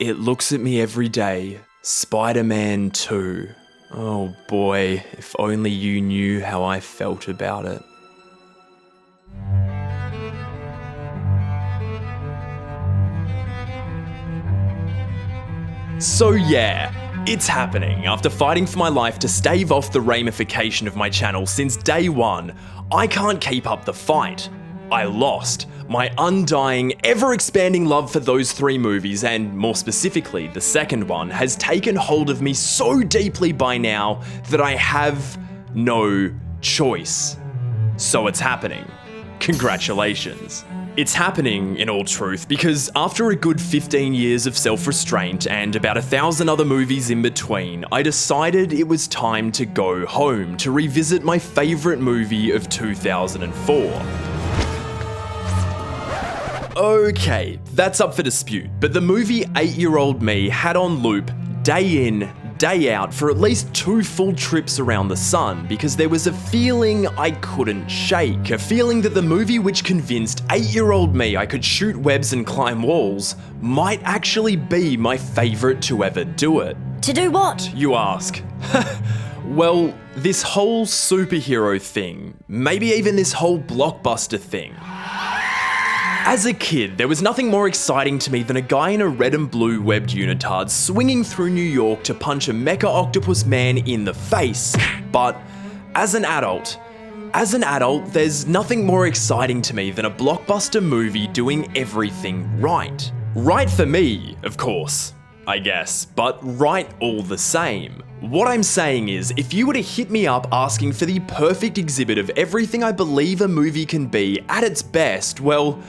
It looks at me every day. Spider-Man 2. Oh boy, if only you knew how I felt about it. So yeah, it's happening. After fighting for my life to stave off the ramification of my channel since day one, I can't keep up the fight. I lost. My undying, ever-expanding love for those three movies, and more specifically, the second one, has taken hold of me so deeply by now that I have no choice. So it's happening. Congratulations. It's happening, in all truth, because after a good 15 years of self-restraint and about 1,000 other movies in between, I decided it was time to go home to revisit my favourite movie of 2004. Okay, that's up for dispute, but the movie 8-year-old me had on loop day in, day out for at least 2 full trips around the sun because there was a feeling I couldn't shake, a feeling that the movie which convinced 8-year-old me I could shoot webs and climb walls might actually be my favourite to ever do it. To do what? You ask. Well, this whole superhero thing, maybe even this whole blockbuster thing. As a kid, there was nothing more exciting to me than a guy in a red and blue webbed unitard swinging through New York to punch a mecha octopus man in the face. But as an adult, there's nothing more exciting to me than a blockbuster movie doing everything right. Right for me, of course, I guess, but right all the same. What I'm saying is, if you were to hit me up asking for the perfect exhibit of everything I believe a movie can be at its best, well,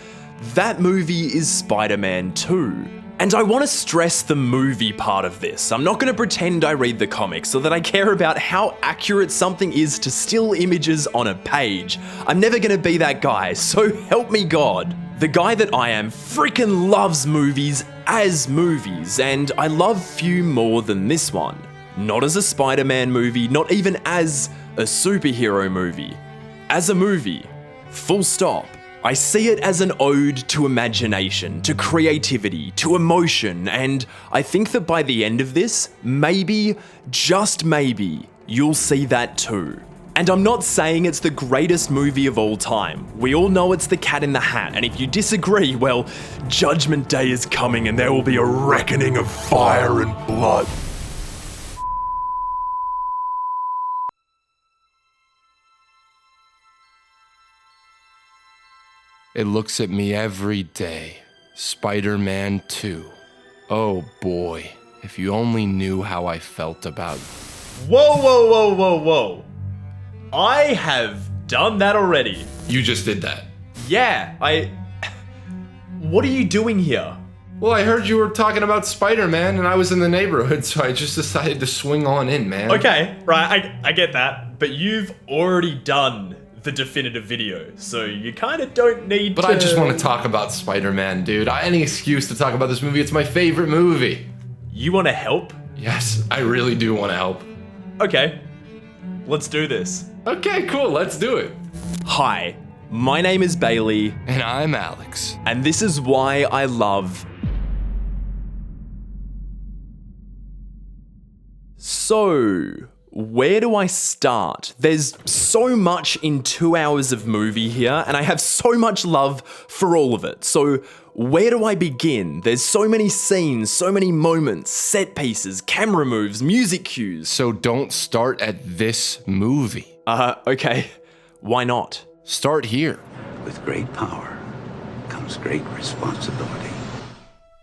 that movie is Spider-Man 2. And I want to stress the movie part of this. I'm not going to pretend I read the comics or that I care about how accurate something is to still images on a page. I'm never going to be that guy, so help me God. The guy that I am freaking loves movies as movies, and I love few more than this one. Not as a Spider-Man movie, not even as a superhero movie. As a movie. Full stop. I see it as an ode to imagination, to creativity, to emotion, and I think that by the end of this, maybe, just maybe, you'll see that too. And I'm not saying it's the greatest movie of all time. We all know it's The Cat in the Hat, and if you disagree, well, Judgment Day is coming and there will be a reckoning of fire and blood. It looks at me every day. Spider-Man 2. Oh boy, if you only knew how I felt about it. Whoa. I have done that already. You just did that. Yeah, What are you doing here? Well, I heard you were talking about Spider-Man and I was in the neighborhood, so I just decided to swing on in, man. Okay, right, I get that, but you've already done the definitive video, so you kind of don't need But I just want to talk about Spider-Man, dude. Any excuse to talk about this movie, it's my favorite movie. You want to help? Yes, I really do want to help. Okay, let's do this. Okay, cool, let's do it. Hi, my name is Bailey. And I'm Alex. And this is why I love... So... where do I start? There's so much in 2 hours of movie here, and I have so much love for all of it. So where do I begin? There's so many scenes, so many moments, set pieces, camera moves, music cues. So don't start at this movie. Okay. Why not? Start here. With great power comes great responsibility.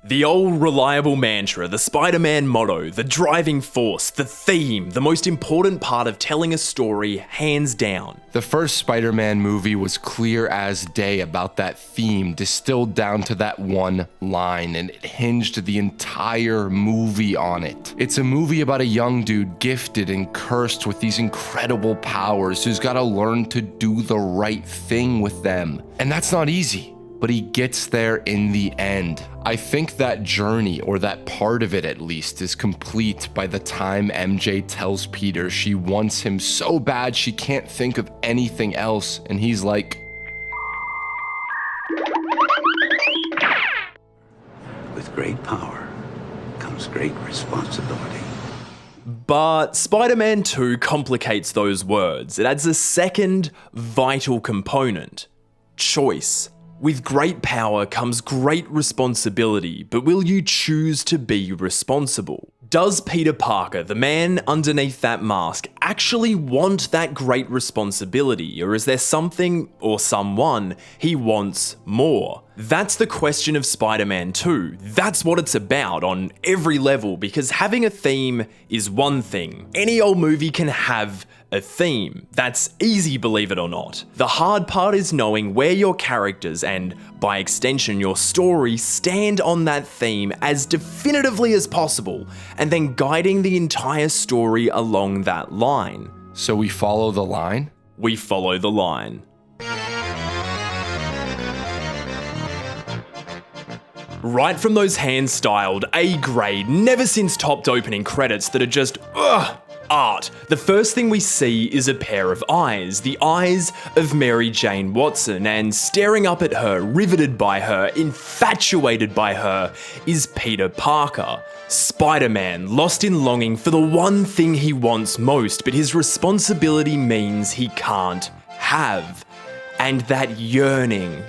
The old reliable mantra, the Spider-Man motto, the driving force, the theme, the most important part of telling a story, hands down. The first Spider-Man movie was clear as day about that theme, distilled down to that one line, and it hinged the entire movie on it. It's a movie about a young dude gifted and cursed with these incredible powers who's gotta learn to do the right thing with them. And that's not easy. But he gets there in the end. I think that journey, or that part of it at least, is complete by the time MJ tells Peter she wants him so bad she can't think of anything else, and he's like, With great power comes great responsibility. But Spider-Man 2 complicates those words. It adds a second vital component: choice. With great power comes great responsibility, but will you choose to be responsible? Does Peter Parker, the man underneath that mask, actually want that great responsibility, or is there something or someone he wants more? That's the question of Spider-Man 2. That's what it's about on every level, because having a theme is one thing. Any old movie can have a theme. That's easy, believe it or not. The hard part is knowing where your characters, and by extension your story, stand on that theme as definitively as possible, and then guiding the entire story along that line. So we follow the line? We follow the line. Right from those hand-styled, A-grade, never-since-topped opening credits that are just, art. The first thing we see is a pair of eyes, the eyes of Mary Jane Watson, and staring up at her, riveted by her, infatuated by her, is Peter Parker. Spider-Man, lost in longing for the one thing he wants most, but his responsibility means he can't have. And that yearning,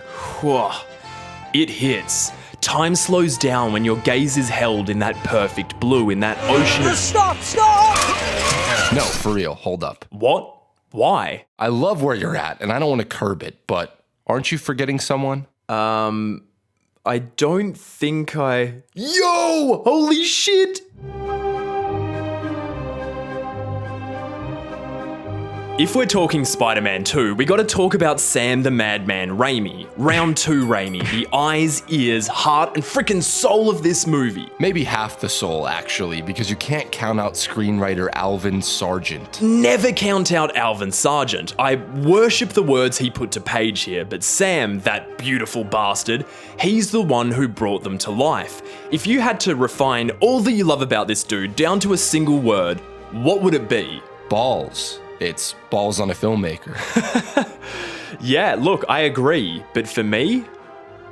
it hits. Time slows down when your gaze is held in that perfect blue, in that ocean of— Stop! No, for real, hold up. What? Why? I love where you're at, and I don't want to curb it, but aren't you forgetting someone? I don't think I— Yo! Holy shit! If we're talking Spider-Man 2, we gotta talk about Sam the Madman Raimi. Round 2 Raimi, the eyes, ears, heart, and frickin' soul of this movie. Maybe half the soul, actually, because you can't count out screenwriter Alvin Sargent. Never count out Alvin Sargent. I worship the words he put to page here, but Sam, that beautiful bastard, he's the one who brought them to life. If you had to refine all that you love about this dude down to a single word, what would it be? Balls. It's balls on a filmmaker. Yeah, look, I agree, but for me,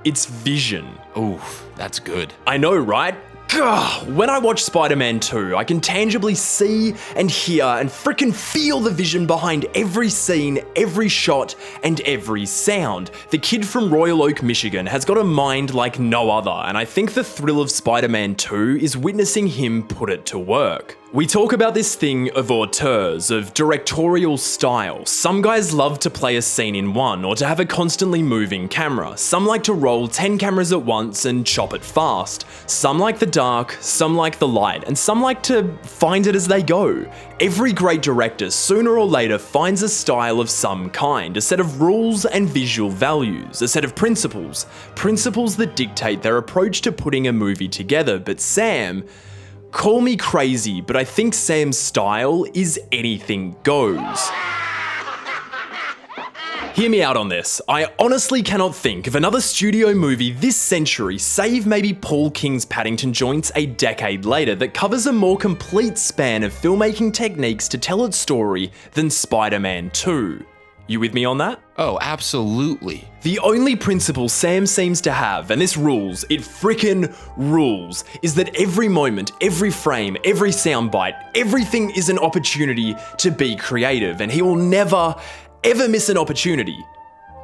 it's vision. Ooh, that's good. I know, right? Gah, when I watch Spider-Man 2, I can tangibly see and hear and frickin' feel the vision behind every scene, every shot, and every sound. The kid from Royal Oak, Michigan has got a mind like no other, and I think the thrill of Spider-Man 2 is witnessing him put it to work. We talk about this thing of auteurs, of directorial style. Some guys love to play a scene in one, or to have a constantly moving camera. Some like to roll 10 cameras at once and chop it fast. Some like the dark, some like the light, and some like to find it as they go. Every great director, sooner or later, finds a style of some kind, a set of rules and visual values, a set of principles that dictate their approach to putting a movie together. But Sam— call me crazy, but I think Sam's style is anything goes. Hear me out on this. I honestly cannot think of another studio movie this century, save maybe Paul King's Paddington Joints a decade later, that covers a more complete span of filmmaking techniques to tell its story than Spider-Man 2. You with me on that? Oh, absolutely. The only principle Sam seems to have, and this rules, it frickin' rules, is that every moment, every frame, every soundbite, everything is an opportunity to be creative, and he will never, ever miss an opportunity.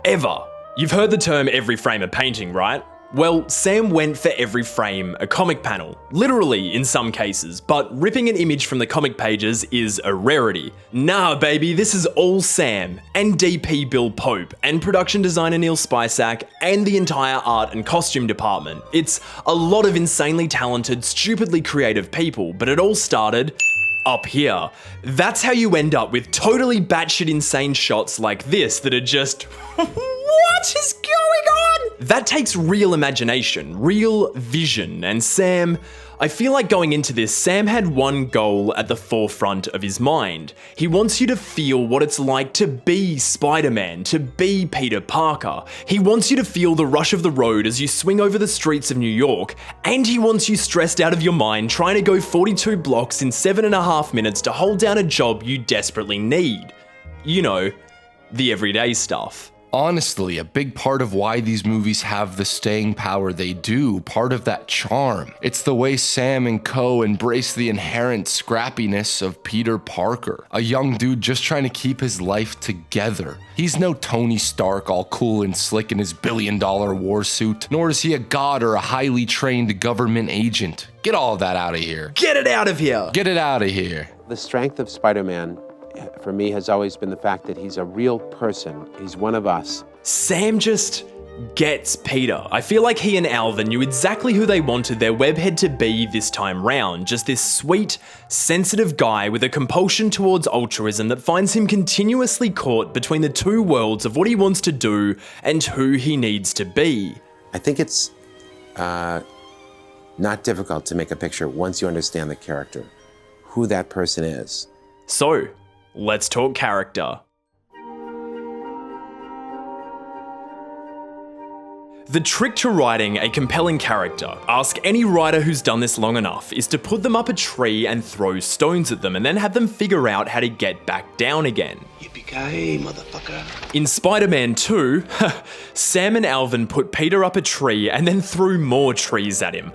Ever. You've heard the term every frame a painting, right? Well, Sam went for every frame a comic panel, literally in some cases, but ripping an image from the comic pages is a rarity. Nah, baby, this is all Sam, and DP Bill Pope, and production designer Neil Spisak, and the entire art and costume department. It's a lot of insanely talented, stupidly creative people, but it all started up here. That's how you end up with totally batshit insane shots like this that are just, what is going on? That takes real imagination, real vision, and Sam— I feel like going into this, Sam had one goal at the forefront of his mind. He wants you to feel what it's like to be Spider-Man, to be Peter Parker. He wants you to feel the rush of the road as you swing over the streets of New York, and he wants you stressed out of your mind trying to go 42 blocks in 7.5 minutes to hold down a job you desperately need. You know, the everyday stuff. Honestly, a big part of why these movies have the staying power they do, part of that charm. It's the way Sam and co embrace the inherent scrappiness of Peter Parker, a young dude just trying to keep his life together. He's no Tony Stark all cool and slick in his billion-dollar war suit, nor is he a god or a highly trained government agent. Get all of that out of here. Get it out of here! Get it out of here. The strength of Spider-Man, for me, has always been the fact that he's a real person. He's one of us. Sam just gets Peter. I feel like he and Alvin knew exactly who they wanted their webhead to be this time round. Just this sweet, sensitive guy with a compulsion towards altruism that finds him continuously caught between the two worlds of what he wants to do and who he needs to be. I think it's not difficult to make a picture once you understand the character, who that person is. So, let's talk character. The trick to writing a compelling character, ask any writer who's done this long enough, is to put them up a tree and throw stones at them and then have them figure out how to get back down again. Yippee-ki-yay, motherfucker. In Spider-Man 2, Sam and Alvin put Peter up a tree and then threw more trees at him.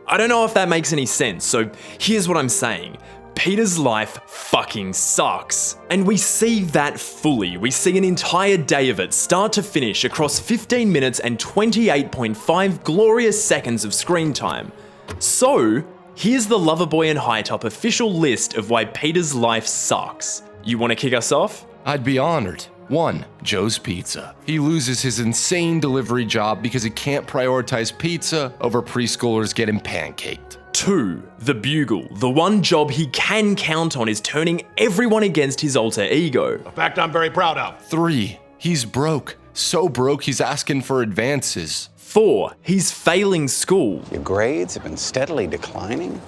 I don't know if that makes any sense, so here's what I'm saying. Peter's life fucking sucks. And we see that fully. We see an entire day of it, start to finish, across 15 minutes and 28.5 glorious seconds of screen time. So, here's the Loverboy and Hitop official list of why Peter's life sucks. You want to kick us off? I'd be honored. 1. Joe's Pizza. He loses his insane delivery job because he can't prioritize pizza over preschoolers getting pancaked. 2. The Bugle. The one job he can count on is turning everyone against his alter ego. A fact I'm very proud of. 3. He's broke. So broke he's asking for advances. 4. He's failing school. Your grades have been steadily declining.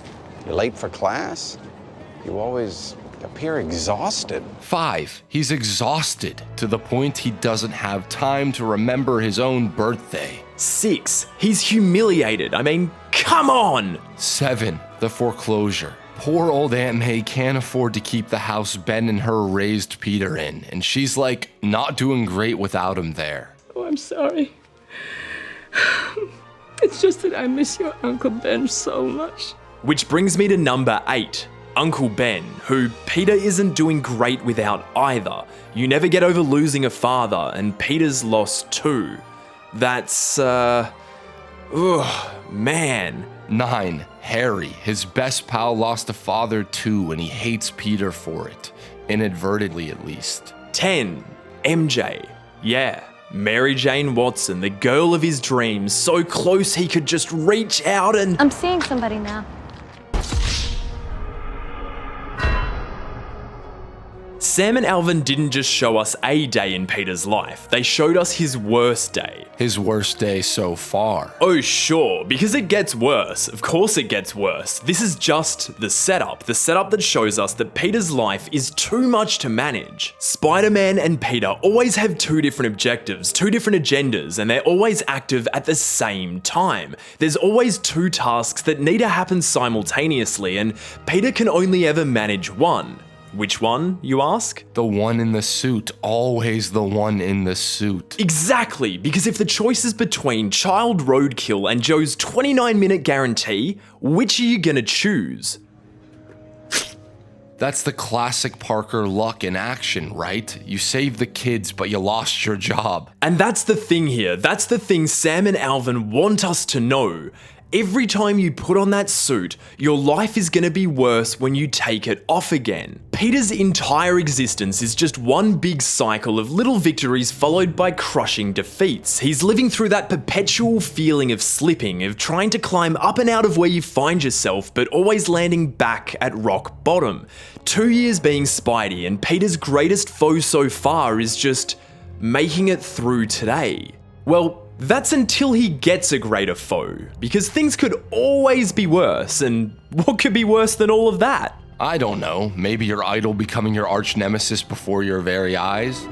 You're late for class. You always appear exhausted. 5. He's exhausted to the point he doesn't have time to remember his own birthday. 6. He's humiliated. I mean, come on! 7. The foreclosure. Poor old Aunt May can't afford to keep the house Ben and her raised Peter in, and she's like not doing great without him there. Oh, I'm sorry. It's just that I miss your Uncle Ben so much. Which brings me to number 8. Uncle Ben, who Peter isn't doing great without either. You never get over losing a father, and Peter's lost 2. That's, man. 9. Harry. His best pal lost a father too, and he hates Peter for it. Inadvertently, at least. 10. MJ. Yeah, Mary Jane Watson, the girl of his dreams, so close he could just reach out and... I'm seeing somebody now. Sam and Alvin didn't just show us a day in Peter's life, they showed us his worst day. His worst day so far. Oh sure, because it gets worse. Of course it gets worse. This is just the setup that shows us that Peter's life is too much to manage. Spider-Man and Peter always have 2 different objectives, 2 different agendas, and they're always active at the same time. There's always 2 tasks that need to happen simultaneously, and Peter can only ever manage one. Which one, you ask? The one in the suit, always the one in the suit. Exactly, because if the choice is between Child Roadkill and Joe's 29-minute guarantee, which are you gonna choose? That's the classic Parker luck in action, right? You saved the kids, but you lost your job. And that's the thing here, that's the thing Sam and Alvin want us to know. Every time you put on that suit, your life is gonna be worse when you take it off again. Peter's entire existence is just one big cycle of little victories followed by crushing defeats. He's living through that perpetual feeling of slipping, of trying to climb up and out of where you find yourself, but always landing back at rock bottom. 2 years being Spidey, and Peter's greatest foe so far is just making it through today. Well, that's until he gets a greater foe, because things could always be worse, and what could be worse than all of that? I don't know, maybe your idol becoming your arch nemesis before your very eyes?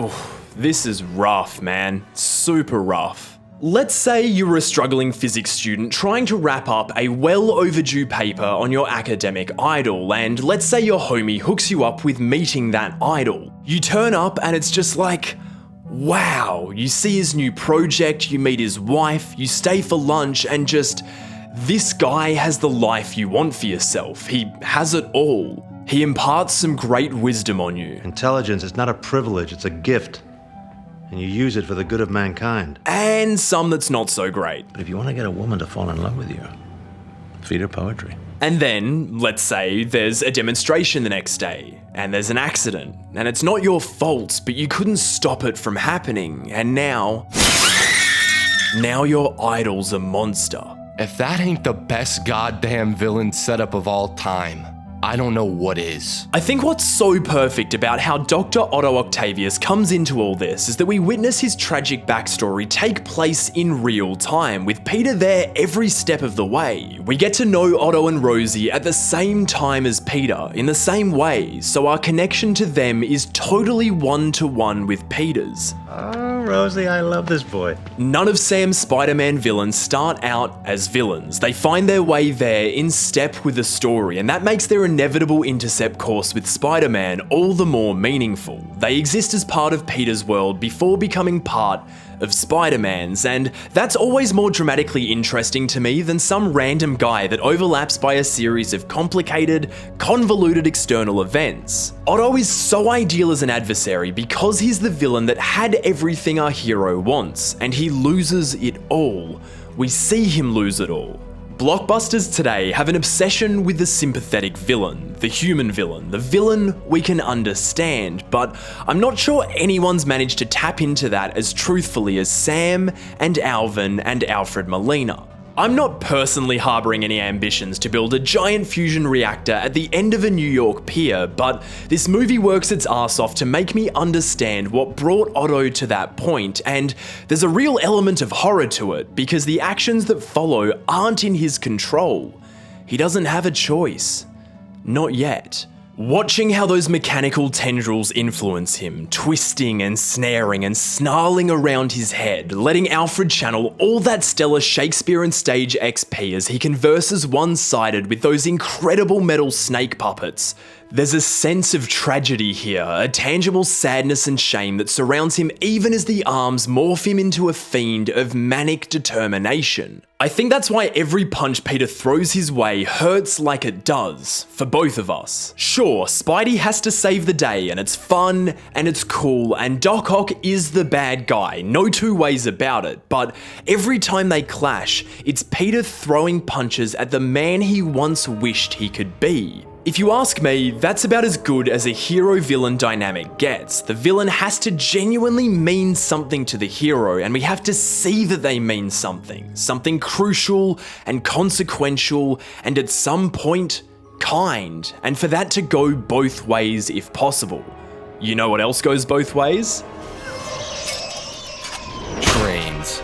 Oof, this is rough, man. Super rough. Let's say you were a struggling physics student trying to wrap up a well overdue paper on your academic idol, and let's say your homie hooks you up with meeting that idol. You turn up and it's just like, wow, you see his new project, you meet his wife, you stay for lunch, and just, this guy has the life you want for yourself. He has it all. He imparts some great wisdom on you. Intelligence is not a privilege, it's a gift. And you use it for the good of mankind. And some that's not so great. But if you want to get a woman to fall in love with you, feed her poetry. And then, let's say, there's a demonstration the next day, and there's an accident, and it's not your fault, but you couldn't stop it from happening, and now your idol's a monster. If that ain't the best goddamn villain setup of all time, I don't know what is. I think what's so perfect about how Dr. Otto Octavius comes into all this is that we witness his tragic backstory take place in real time, with Peter there every step of the way. We get to know Otto and Rosie at the same time as Peter, in the same way, so our connection to them is totally one-to-one with Peter's. Oh, Rosie, I love this boy. None of Sam's Spider-Man villains start out as villains. They find their way there in step with the story, and that makes their inevitable intercept course with Spider-Man all the more meaningful. They exist as part of Peter's world before becoming part of Spider-Man's, and that's always more dramatically interesting to me than some random guy that overlaps by a series of complicated, convoluted external events. Otto is so ideal as an adversary because he's the villain that had everything our hero wants, and he loses it all. We see him lose it all. Blockbusters today have an obsession with the sympathetic villain, the human villain, the villain we can understand, but I'm not sure anyone's managed to tap into that as truthfully as Sam and Alvin and Alfred Molina. I'm not personally harboring any ambitions to build a giant fusion reactor at the end of a New York pier, but this movie works its ass off to make me understand what brought Otto to that point, and there's a real element of horror to it, because the actions that follow aren't in his control. He doesn't have a choice. Not yet. Watching how those mechanical tendrils influence him, twisting and snaring and snarling around his head, letting Alfred channel all that stellar Shakespeare and stage XP as he converses one-sided with those incredible metal snake puppets. There's a sense of tragedy here, a tangible sadness and shame that surrounds him even as the arms morph him into a fiend of manic determination. I think that's why every punch Peter throws his way hurts like it does, for both of us. Sure, Spidey has to save the day, and it's fun, and it's cool, and Doc Ock is the bad guy, no two ways about it, but every time they clash, it's Peter throwing punches at the man he once wished he could be. If you ask me, that's about as good as a hero-villain dynamic gets. The villain has to genuinely mean something to the hero, and we have to see that they mean something crucial and consequential, and at some point, kind, and for that to go both ways if possible. You know what else goes both ways? Trains.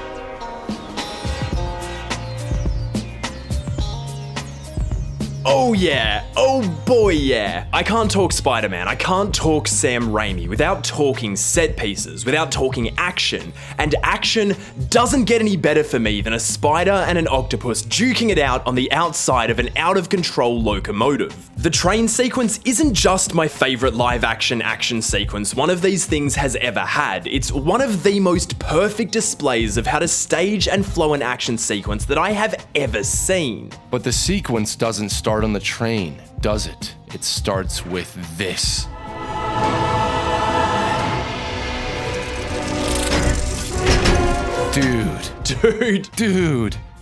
Oh yeah, oh boy yeah. I can't talk Spider-Man, I can't talk Sam Raimi without talking set pieces, without talking action. And action doesn't get any better for me than a spider and an octopus duking it out on the outside of an out-of-control locomotive. The train sequence isn't just my favorite live-action sequence one of these things has ever had. It's one of the most perfect displays of how to stage and flow an action sequence that I have ever seen. But the sequence doesn't start on the train, does it? It starts with this.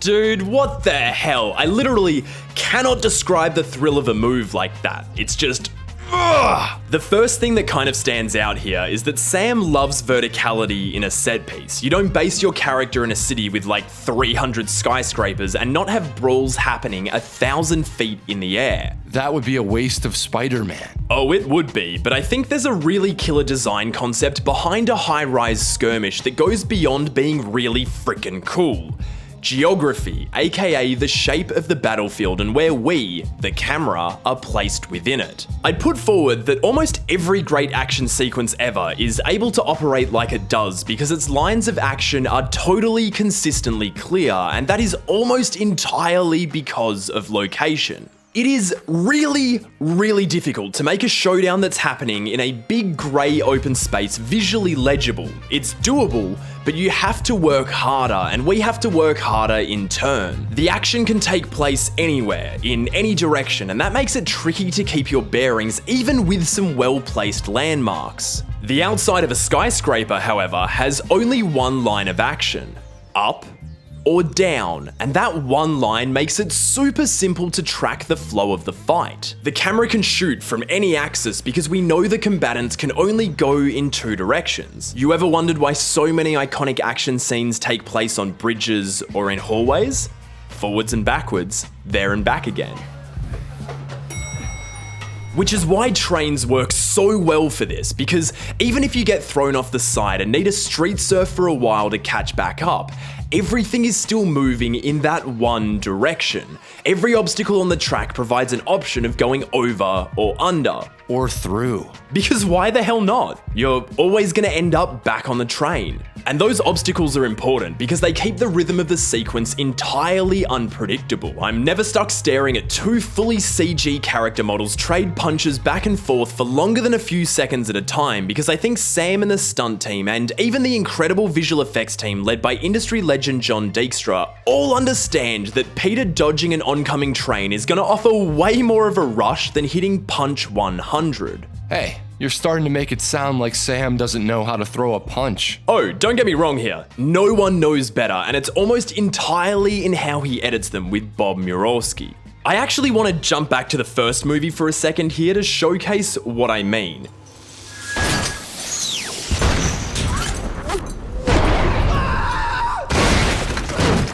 Dude, what the hell? I literally cannot describe the thrill of a move like that. It's just, ugh. The first thing that kind of stands out here is that Sam loves verticality in a set piece. You don't base your character in a city with like 300 skyscrapers and not have brawls happening 1,000 feet in the air. That would be a waste of Spider-Man. Oh, it would be, but I think there's a really killer design concept behind a high-rise skirmish that goes beyond being really freaking cool. geography, aka the shape of the battlefield and where we, the camera, are placed within it. I'd put forward that almost every great action sequence ever is able to operate like it does because its lines of action are totally consistently clear, and that is almost entirely because of location. It is really, really difficult to make a showdown that's happening in a big grey open space visually legible. It's doable, but you have to work harder, and we have to work harder in turn. The action can take place anywhere, in any direction, and that makes it tricky to keep your bearings even with some well-placed landmarks. The outside of a skyscraper, however, has only one line of action: up or down, and that one line makes it super simple to track the flow of the fight. The camera can shoot from any axis because we know the combatants can only go in two directions. You ever wondered why so many iconic action scenes take place on bridges or in hallways? Forwards and backwards, there and back again. Which is why trains work so well for this, because even if you get thrown off the side and need to street surf for a while to catch back up, everything is still moving in that one direction. Every obstacle on the track provides an option of going over or under. Or through. Because why the hell not? You're always gonna end up back on the train. And those obstacles are important because they keep the rhythm of the sequence entirely unpredictable. I'm never stuck staring at two fully CG character models trade punches back and forth for longer than a few seconds at a time, because I think Sam and the stunt team, and even the incredible visual effects team led by industry legend John Dykstra, all understand that Peter dodging an oncoming train is gonna offer way more of a rush than hitting punch 100. Hey, you're starting to make it sound like Sam doesn't know how to throw a punch. Oh, don't get me wrong here. No one knows better, and it's almost entirely in how he edits them with Bob Murawski. I actually want to jump back to the first movie for a second here to showcase what I mean.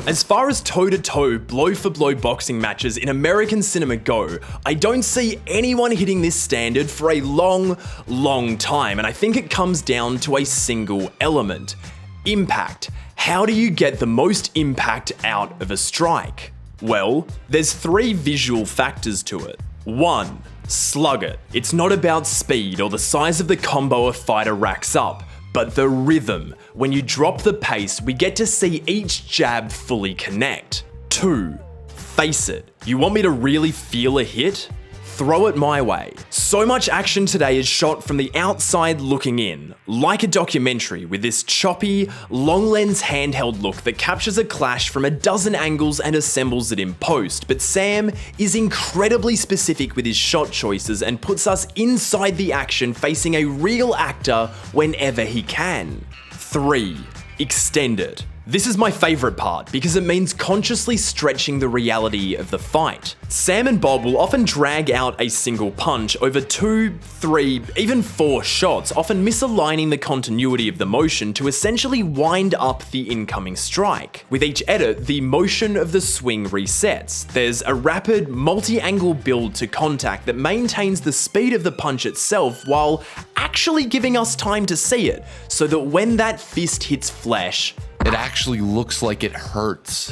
As far as toe-to-toe, blow-for-blow boxing matches in American cinema go, I don't see anyone hitting this standard for a long, long time, and I think it comes down to a single element: impact. How do you get the most impact out of a strike? Well, there's three visual factors to it. 1. Slug it. It's not about speed or the size of the combo a fighter racks up, but the rhythm. When you drop the pace, we get to see each jab fully connect. 2. Face it. You want me to really feel a hit? Throw it my way. So much action today is shot from the outside looking in, like a documentary, with this choppy, long lens handheld look that captures a clash from a dozen angles and assembles it in post. But Sam is incredibly specific with his shot choices and puts us inside the action, facing a real actor whenever he can. 3. Extend it. This is my favourite part because it means consciously stretching the reality of the fight. Sam and Bob will often drag out a single punch over 2, 3, even 4 shots, often misaligning the continuity of the motion to essentially wind up the incoming strike. With each edit, the motion of the swing resets. There's a rapid, multi-angle build to contact that maintains the speed of the punch itself while actually giving us time to see it, so that when that fist hits flesh, it actually looks like it hurts.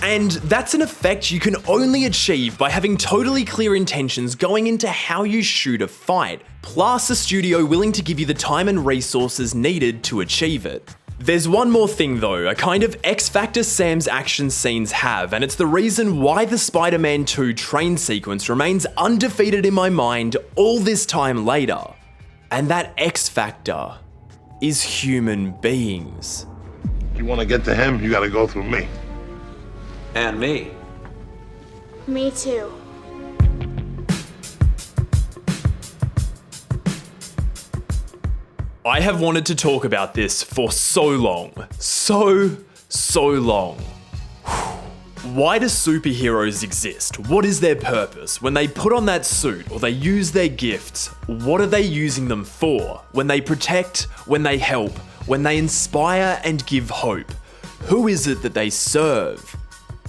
And that's an effect you can only achieve by having totally clear intentions going into how you shoot a fight, plus a studio willing to give you the time and resources needed to achieve it. There's one more thing though, a kind of X factor Sam's action scenes have, and it's the reason why the Spider-Man 2 train sequence remains undefeated in my mind all this time later. And that X factor is human beings. You want to get to him, you got to go through me. And me. Me too. I have wanted to talk about this for so long. So long. Why do superheroes exist? What is their purpose? When they put on that suit or they use their gifts, what are they using them for? When they protect, when they help, when they inspire and give hope, who is it that they serve?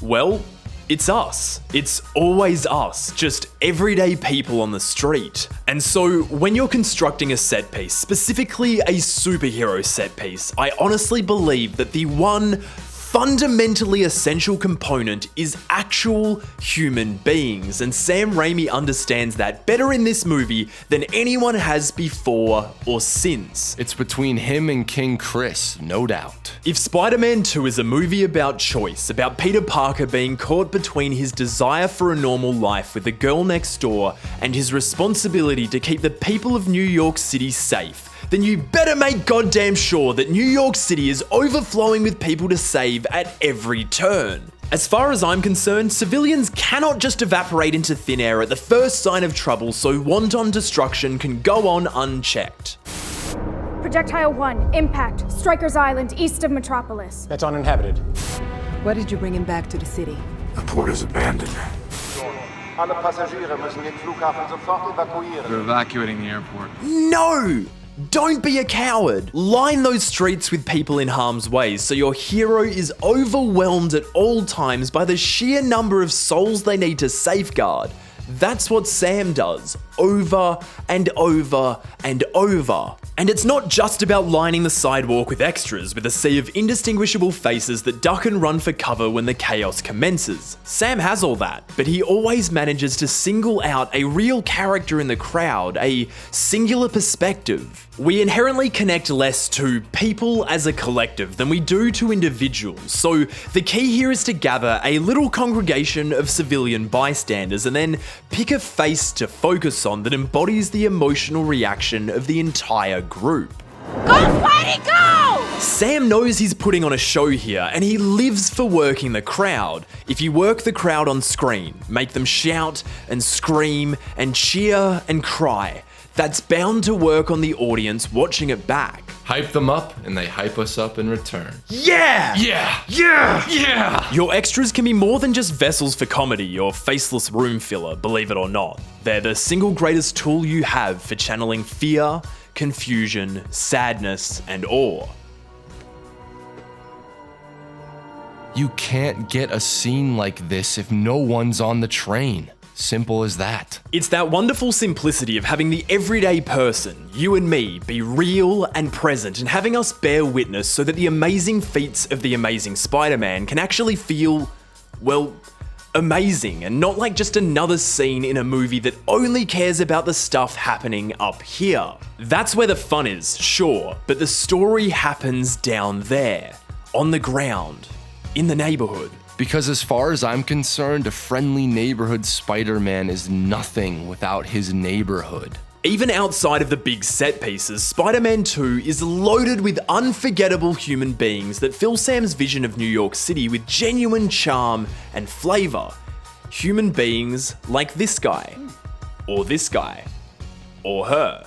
Well, It's us. It's always us, just everyday people on the street. And so when you're constructing a set piece, specifically a superhero set piece, I honestly believe that the one fundamentally essential component is actual human beings, and Sam Raimi understands that better in this movie than anyone has before or since. It's between him and King Chris, no doubt. If Spider-Man 2 is a movie about choice, about Peter Parker being caught between his desire for a normal life with the girl next door and his responsibility to keep the people of New York City safe, then you better make goddamn sure that New York City is overflowing with people to save at every turn. As far as I'm concerned, civilians cannot just evaporate into thin air at the first sign of trouble, so wanton destruction can go on unchecked. Projectile 1, impact, Stryker's Island, east of Metropolis. That's uninhabited. Why did you bring him back to the city? The port is abandoned. Alle Passagiere müssen den Flughafen sofort evakuieren. We're evacuating the airport. No! Don't be a coward. Line those streets with people in harm's way so your hero is overwhelmed at all times by the sheer number of souls they need to safeguard. That's what Sam does, over and over and over. And it's not just about lining the sidewalk with extras with a sea of indistinguishable faces that duck and run for cover when the chaos commences. Sam has all that, but he always manages to single out a real character in the crowd, a singular perspective. We inherently connect less to people as a collective than we do to individuals, so the key here is to gather a little congregation of civilian bystanders and then pick a face to focus on that embodies the emotional reaction of the entire group. Go, Spidey, go! Sam knows he's putting on a show here, and he lives for working the crowd. If you work the crowd on screen, make them shout and scream and cheer and cry, that's bound to work on the audience watching it back. Hype them up, and they hype us up in return. Yeah! Yeah! Yeah! Yeah! Your extras can be more than just vessels for comedy or faceless room filler, believe it or not. They're the single greatest tool you have for channeling fear, confusion, sadness, and awe. You can't get a scene like this if no one's on the train. Simple as that. It's that wonderful simplicity of having the everyday person, you and me, be real and present and having us bear witness so that the amazing feats of the Amazing Spider-Man can actually feel, well, amazing and not like just another scene in a movie that only cares about the stuff happening up here. That's where the fun is, sure, but the story happens down there, on the ground, in the neighborhood. Because as far as I'm concerned, a friendly neighborhood Spider-Man is nothing without his neighborhood. Even outside of the big set pieces, Spider-Man 2 is loaded with unforgettable human beings that fill Sam's vision of New York City with genuine charm and flavor. Human beings like this guy, or her.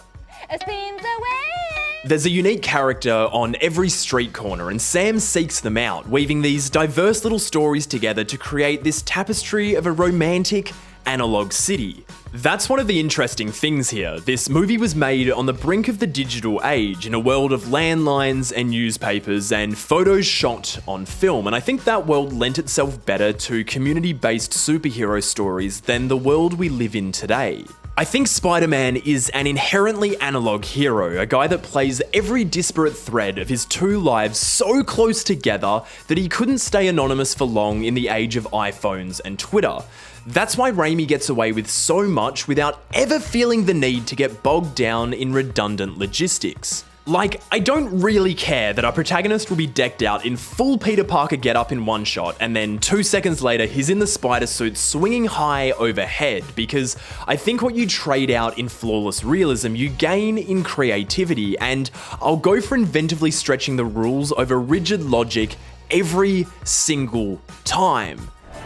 There's a unique character on every street corner, and Sam seeks them out, weaving these diverse little stories together to create this tapestry of a romantic, analog city. That's one of the interesting things here. This movie was made on the brink of the digital age, in a world of landlines and newspapers and photos shot on film, and I think that world lent itself better to community-based superhero stories than the world we live in today. I think Spider-Man is an inherently analog hero, a guy that plays every disparate thread of his two lives so close together that he couldn't stay anonymous for long in the age of iPhones and Twitter. That's why Raimi gets away with so much without ever feeling the need to get bogged down in redundant logistics. Like, I don't really care that our protagonist will be decked out in full Peter Parker getup in one shot, and then 2 seconds later he's in the spider suit swinging high overhead, because I think what you trade out in flawless realism, you gain in creativity, and I'll go for inventively stretching the rules over rigid logic every single time.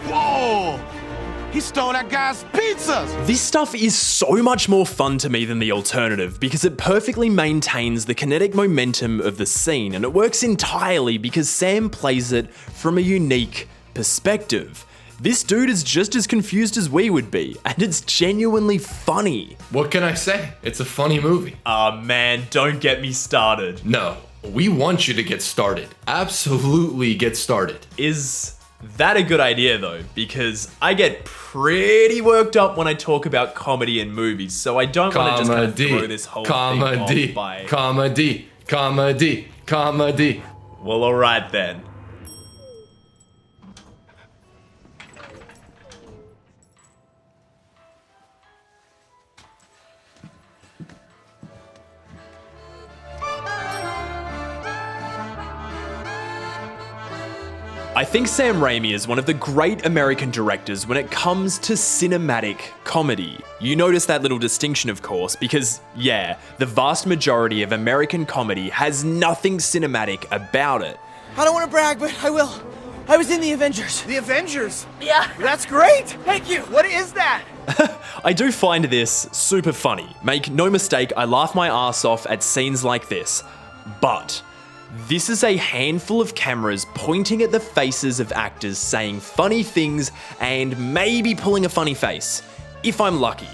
Whoa! He stole that guy's pizzas! This stuff is so much more fun to me than the alternative because it perfectly maintains the kinetic momentum of the scene, and it works entirely because Sam plays it from a unique perspective. This dude is just as confused as we would be, and it's genuinely funny. What can I say? It's a funny movie. Man, don't get me started. No, we want you to get started. Absolutely get started. Is That a good idea though, because I get pretty worked up when I talk about comedy in movies, so I don't want to just kind of throw this whole thing off by... Comedy. Well, alright then. I think Sam Raimi is one of the great American directors when it comes to cinematic comedy. You notice that little distinction, of course, because, yeah, the vast majority of American comedy has nothing cinematic about it. I don't want to brag, but I will. I was in the Avengers. The Avengers? Yeah. That's great! Thank you. What is that? I do find this super funny. Make no mistake, I laugh my ass off at scenes like this. But this is a handful of cameras pointing at the faces of actors saying funny things and maybe pulling a funny face, if I'm lucky.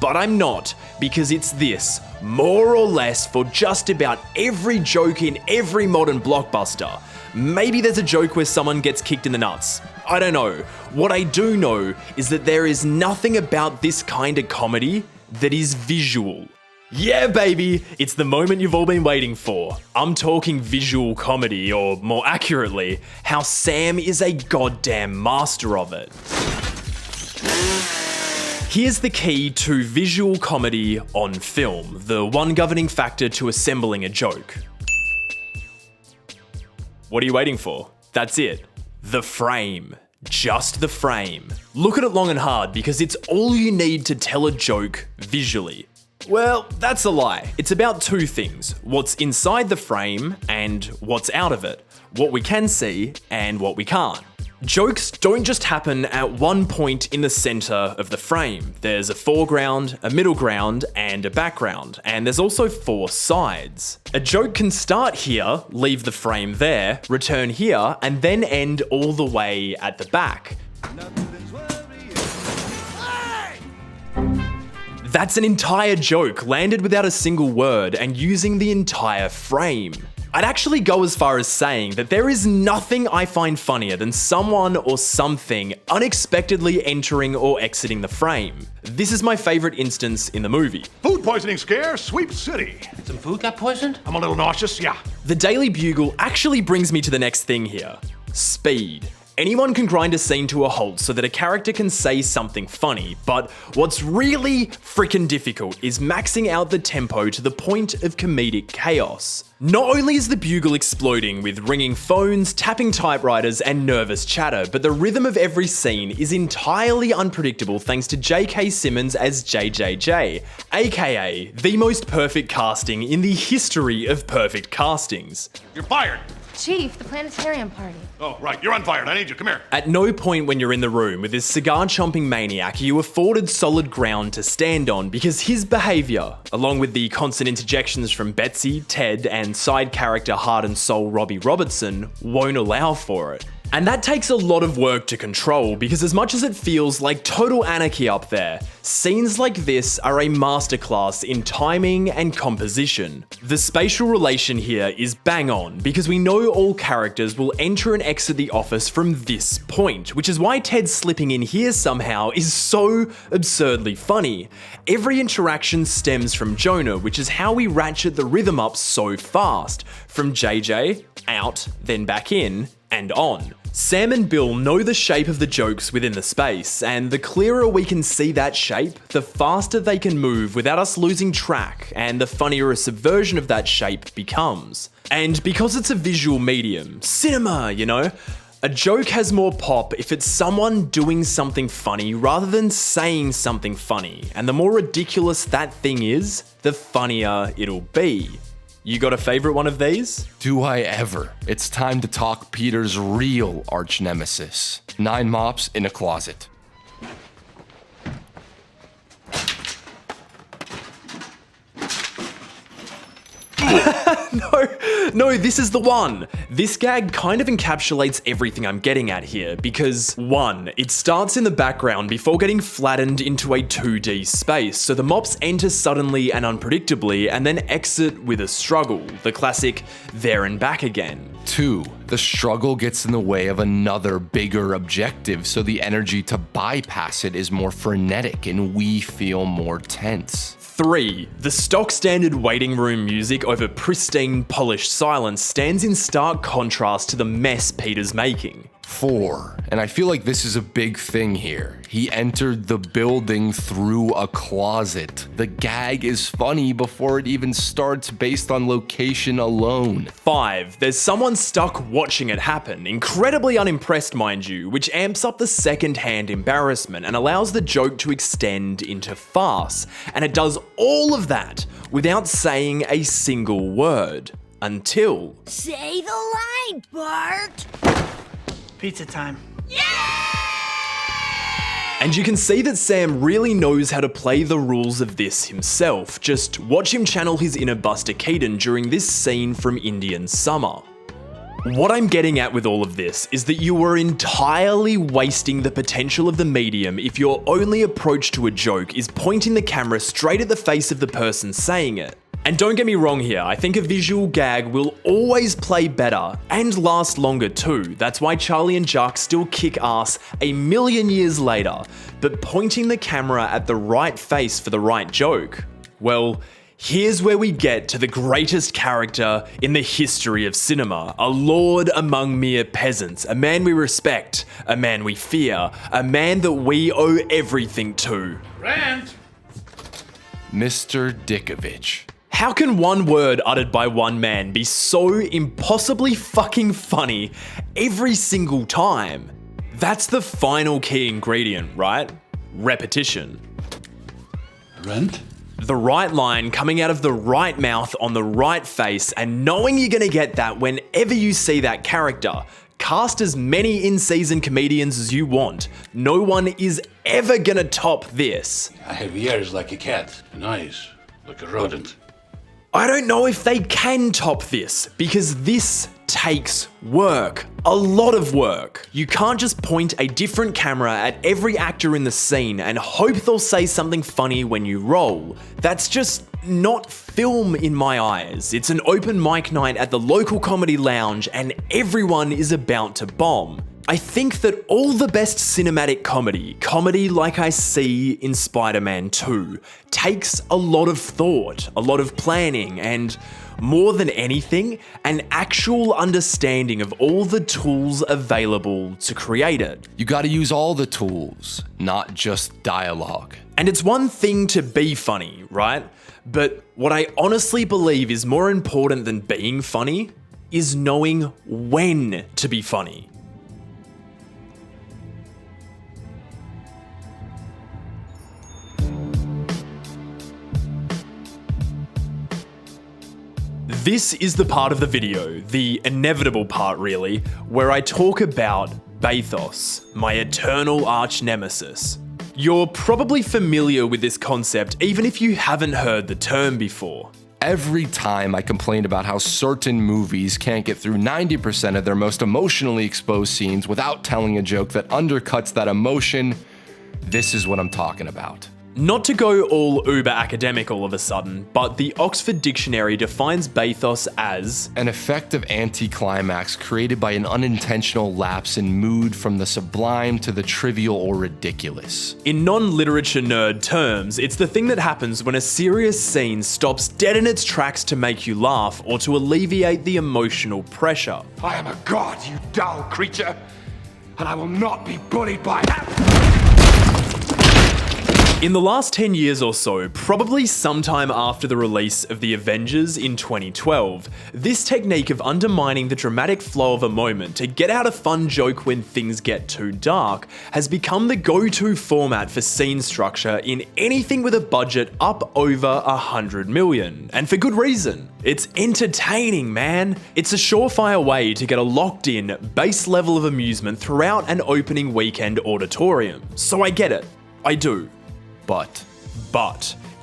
But I'm not, because it's this, more or less, for just about every joke in every modern blockbuster. Maybe there's a joke where someone gets kicked in the nuts. I don't know. What I do know is that there is nothing about this kind of comedy that is visual. Yeah, baby, it's the moment you've all been waiting for. I'm talking visual comedy, or more accurately, how Sam is a goddamn master of it. Here's the key to visual comedy on film, the one governing factor to assembling a joke. What are you waiting for? That's it. The frame. Just the frame. Look at it long and hard because it's all you need to tell a joke visually. Well, that's a lie. It's about two things. What's inside the frame and what's out of it. What we can see and what we can't. Jokes don't just happen at one point in the center of the frame. There's a foreground, a middle ground, and a background, and there's also four sides. A joke can start here, leave the frame there, return here, and then end all the way at the back. That's an entire joke landed without a single word and using the entire frame. I'd actually go as far as saying that there is nothing I find funnier than someone or something unexpectedly entering or exiting the frame. This is my favorite instance in the movie. Food poisoning scare, Sweep City. Some food got poisoned? I'm a little nauseous, yeah. The Daily Bugle actually brings me to the next thing here. Speed. Anyone can grind a scene to a halt so that a character can say something funny, but what's really freaking difficult is maxing out the tempo to the point of comedic chaos. Not only is the Bugle exploding with ringing phones, tapping typewriters, and nervous chatter, but the rhythm of every scene is entirely unpredictable thanks to J.K. Simmons as JJJ, aka the most perfect casting in the history of perfect castings. You're fired. Chief, the planetarium party. Oh, right, you're unfired. I need you. Come here. At no point when you're in the room with this cigar-chomping maniac are you afforded solid ground to stand on because his behaviour, along with the constant interjections from Betsy, Ted, and side character heart and soul Robbie Robertson, won't allow for it. And that takes a lot of work to control because as much as it feels like total anarchy up there, scenes like this are a masterclass in timing and composition. The spatial relation here is bang on because we know all characters will enter and exit the office from this point, which is why Ted slipping in here somehow is so absurdly funny. Every interaction stems from Jonah, which is how we ratchet the rhythm up so fast. From JJ, out, then back in, and on. Sam and Bill know the shape of the jokes within the space, and the clearer we can see that shape, the faster they can move without us losing track, and the funnier a subversion of that shape becomes. And because it's a visual medium, cinema, you know, a joke has more pop if it's someone doing something funny rather than saying something funny, and the more ridiculous that thing is, the funnier it'll be. You got a favorite one of these? Do I ever? It's time to talk Peter's real arch nemesis. 9 mops in a closet. No, this is the one. This gag kind of encapsulates everything I'm getting at here because 1, it starts in the background before getting flattened into a 2D space, so the mops enter suddenly and unpredictably and then exit with a struggle, the classic there and back again. 2, the struggle gets in the way of another bigger objective, so the energy to bypass it is more frenetic and we feel more tense. 3. The stock standard waiting room music over pristine, polished silence stands in stark contrast to the mess Peter's making. 4, and I feel like this is a big thing here. He entered the building through a closet. The gag is funny before it even starts based on location alone. 5. There's someone stuck watching it happen, incredibly unimpressed mind you, which amps up the second-hand embarrassment and allows the joke to extend into farce. And it does all of that without saying a single word. Until... Say the line, Bart! Pizza time. And you can see that Sam really knows how to play the rules of this himself. Just watch him channel his inner Buster Keaton during this scene from Indian Summer. What I'm getting at with all of this is that you are entirely wasting the potential of the medium if your only approach to a joke is pointing the camera straight at the face of the person saying it. And don't get me wrong here, I think a visual gag will always play better and last longer too. That's why Charlie and Jacques still kick ass a million years later. But pointing the camera at the right face for the right joke, well, here's where we get to the greatest character in the history of cinema. A lord among mere peasants, a man we respect, a man we fear, a man that we owe everything to. Rand! Mr. Dickovich. How can one word uttered by one man be so impossibly fucking funny every single time? That's the final key ingredient, right? Repetition. Rent? The right line coming out of the right mouth on the right face, and knowing you're gonna get that whenever you see that character. Cast as many in-season comedians as you want. No one is ever gonna top this. I have ears like a cat and eyes like a rodent. I don't know if they can top this, because this takes work. A lot of work. You can't just point a different camera at every actor in the scene and hope they'll say something funny when you roll. That's just not film in my eyes. It's an open mic night at the local comedy lounge and everyone is about to bomb. I think that all the best cinematic comedy like I see in Spider-Man 2, takes a lot of thought, a lot of planning, and more than anything, an actual understanding of all the tools available to create it. You gotta use all the tools, not just dialogue. And it's one thing to be funny, right? But what I honestly believe is more important than being funny is knowing when to be funny. This is the part of the video, the inevitable part really, where I talk about bathos, my eternal arch nemesis. You're probably familiar with this concept even if you haven't heard the term before. Every time I complain about how certain movies can't get through 90% of their most emotionally exposed scenes without telling a joke that undercuts that emotion, this is what I'm talking about. Not to go all uber academic all of a sudden, but the Oxford Dictionary defines bathos as an effective anticlimax created by an unintentional lapse in mood from the sublime to the trivial or ridiculous. In non-literature nerd terms, it's the thing that happens when a serious scene stops dead in its tracks to make you laugh or to alleviate the emotional pressure. I am a god, you dull creature, and I will not be bullied by In the last 10 years or so, probably sometime after the release of The Avengers in 2012, this technique of undermining the dramatic flow of a moment to get out a fun joke when things get too dark has become the go-to format for scene structure in anything with a budget up over $100 million, and for good reason. It's entertaining, man. It's a surefire way to get a locked-in, base level of amusement throughout an opening weekend auditorium. So I get it. I do. But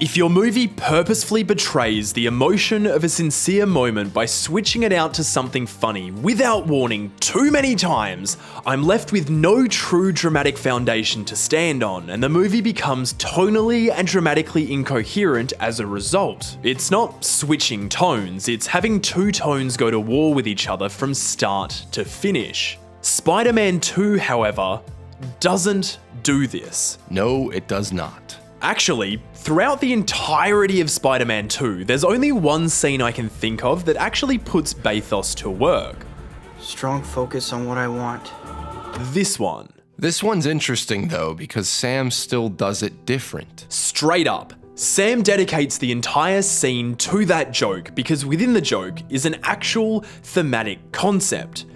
If your movie purposefully betrays the emotion of a sincere moment by switching it out to something funny without warning too many times, I'm left with no true dramatic foundation to stand on, and the movie becomes tonally and dramatically incoherent as a result. It's not switching tones, it's having two tones go to war with each other from start to finish. Spider-Man 2, however, doesn't do this. No, it does not. Actually, throughout the entirety of Spider-Man 2, there's only one scene I can think of that actually puts bathos to work. Strong focus on what I want. This one. This one's interesting though, because Sam still does it different. Straight up, Sam dedicates the entire scene to that joke because within the joke is an actual thematic concept.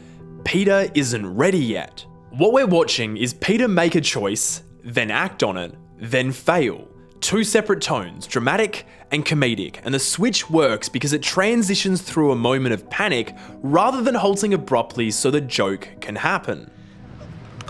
Peter isn't ready yet. What we're watching is Peter make a choice, then act on it, then fail. Two separate tones, dramatic and comedic, and the switch works because it transitions through a moment of panic rather than halting abruptly so the joke can happen.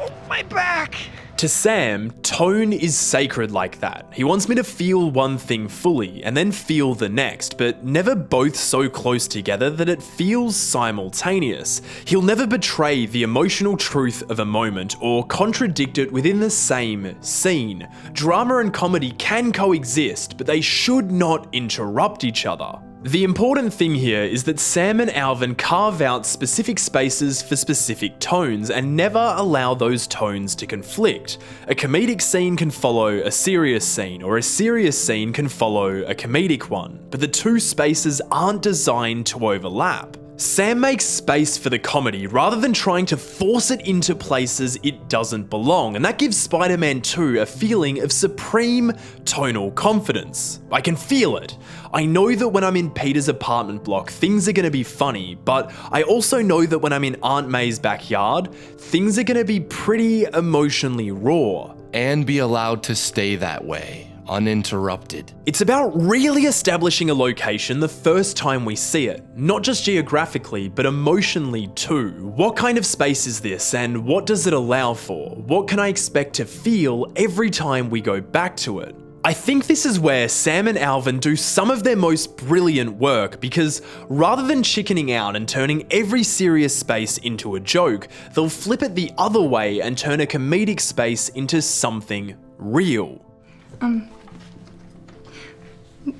Oh, my back! To Sam, tone is sacred like that. He wants me to feel one thing fully and then feel the next, but never both so close together that it feels simultaneous. He'll never betray the emotional truth of a moment or contradict it within the same scene. Drama and comedy can coexist, but they should not interrupt each other. The important thing here is that Sam and Alvin carve out specific spaces for specific tones and never allow those tones to conflict. A comedic scene can follow a serious scene, or a serious scene can follow a comedic one, but the two spaces aren't designed to overlap. Sam makes space for the comedy rather than trying to force it into places it doesn't belong, and that gives Spider-Man 2 a feeling of supreme tonal confidence. I can feel it. I know that when I'm in Peter's apartment block, things are going to be funny, but I also know that when I'm in Aunt May's backyard, things are going to be pretty emotionally raw. And be allowed to stay that way, uninterrupted. It's about really establishing a location the first time we see it, not just geographically, but emotionally too. What kind of space is this, and what does it allow for? What can I expect to feel every time we go back to it? I think this is where Sam and Alvin do some of their most brilliant work, because rather than chickening out and turning every serious space into a joke, they'll flip it the other way and turn a comedic space into something real.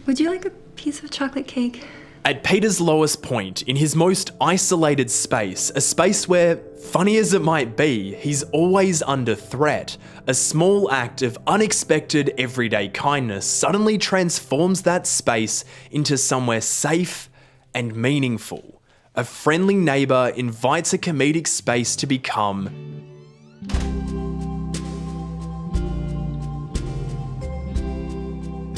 Would you like a piece of chocolate cake? At Peter's lowest point, in his most isolated space, a space where, funny as it might be, he's always under threat, a small act of unexpected everyday kindness suddenly transforms that space into somewhere safe and meaningful. A friendly neighbor invites a comedic space to become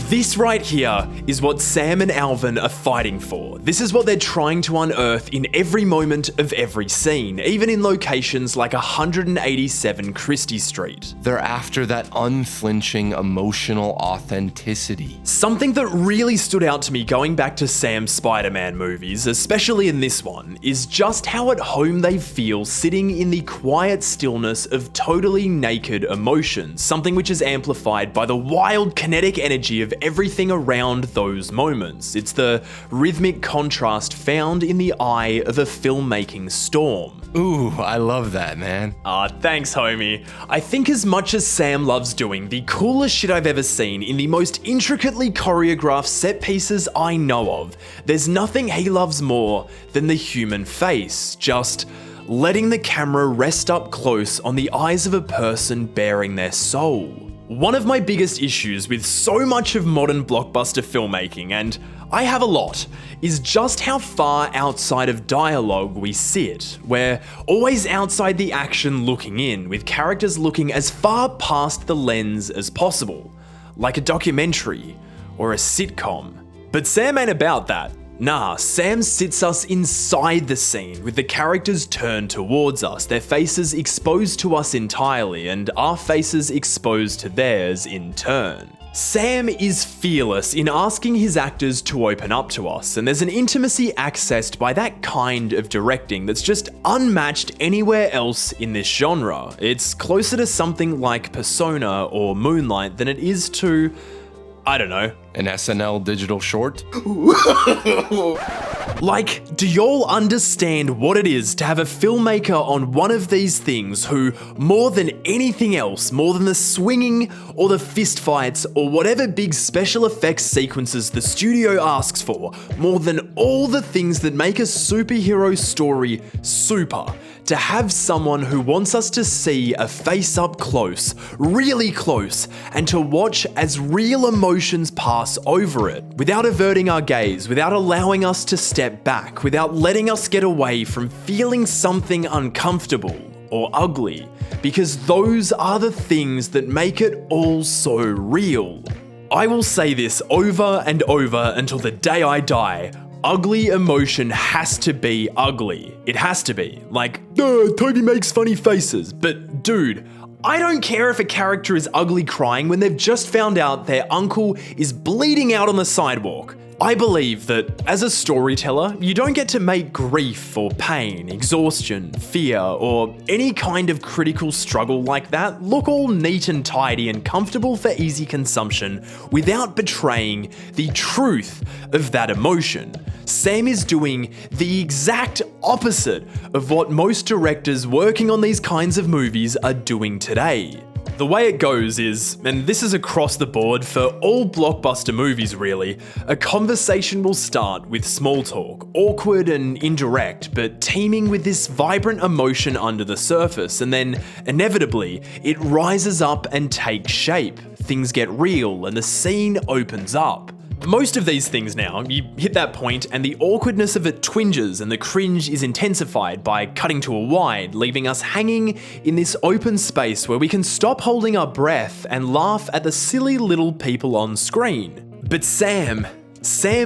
This right here is what Sam and Alvin are fighting for. This is what they're trying to unearth in every moment of every scene, even in locations like 187 Christie Street. They're after that unflinching emotional authenticity. Something that really stood out to me going back to Sam's Spider-Man movies, especially in this one, is just how at home they feel sitting in the quiet stillness of totally naked emotions, something which is amplified by the wild kinetic energy of everything around those moments. It's the rhythmic contrast found in the eye of a filmmaking storm. Ooh, I love that, man. Thanks, homie. I think as much as Sam loves doing the coolest shit I've ever seen in the most intricately choreographed set pieces I know of, there's nothing he loves more than the human face, just letting the camera rest up close on the eyes of a person bearing their soul. One of my biggest issues with so much of modern blockbuster filmmaking, and I have a lot, is just how far outside of dialogue we sit. We're always outside the action looking in, with characters looking as far past the lens as possible, like a documentary or a sitcom. But Sam ain't about that. Nah, Sam sits us inside the scene with the characters turned towards us, their faces exposed to us entirely, and our faces exposed to theirs in turn. Sam is fearless in asking his actors to open up to us, and there's an intimacy accessed by that kind of directing that's just unmatched anywhere else in this genre. It's closer to something like Persona or Moonlight than it is to I don't know. An SNL digital short? Like, do y'all understand what it is to have a filmmaker on one of these things who, more than anything else, more than the swinging or the fistfights or whatever big special effects sequences the studio asks for, more than all the things that make a superhero story super, to have someone who wants us to see a face up close, really close, and to watch as real emotions pass over it, without averting our gaze, without allowing us to step back, without letting us get away from feeling something uncomfortable or ugly, because those are the things that make it all so real. I will say this over and over until the day I die. Ugly emotion has to be ugly. It has to be. Like, Tobey makes funny faces. But dude, I don't care if a character is ugly crying when they've just found out their uncle is bleeding out on the sidewalk. I believe that as a storyteller, you don't get to make grief or pain, exhaustion, fear, or any kind of critical struggle like that look all neat and tidy and comfortable for easy consumption without betraying the truth of that emotion. Sam is doing the exact opposite of what most directors working on these kinds of movies are doing today. The way it goes is, and this is across the board for all blockbuster movies really, a conversation will start with small talk, awkward and indirect, but teeming with this vibrant emotion under the surface, and then, inevitably, it rises up and takes shape. Things get real and the scene opens up. Most of these things now, you hit that point and the awkwardness of it twinges and the cringe is intensified by cutting to a wide, leaving us hanging in this open space where we can stop holding our breath and laugh at the silly little people on screen. But Sam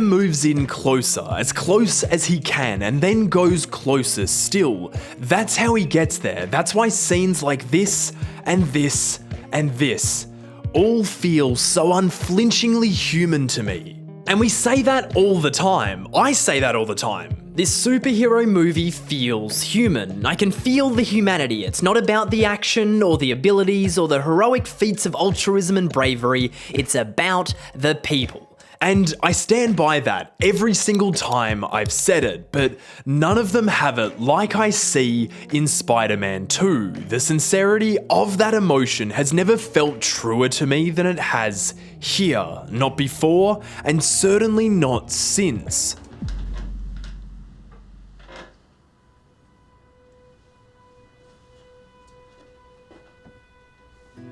moves in closer as he can, and then goes closer still. That's how he gets there. That's why scenes like this and this and this all feel so unflinchingly human to me. And we say that all the time. I say that all the time. This superhero movie feels human. I can feel the humanity. It's not about the action or the abilities or the heroic feats of altruism and bravery. It's about the people. And I stand by that every single time I've said it, but none of them have it like I see in Spider-Man 2. The sincerity of that emotion has never felt truer to me than it has here. Not before, and certainly not since.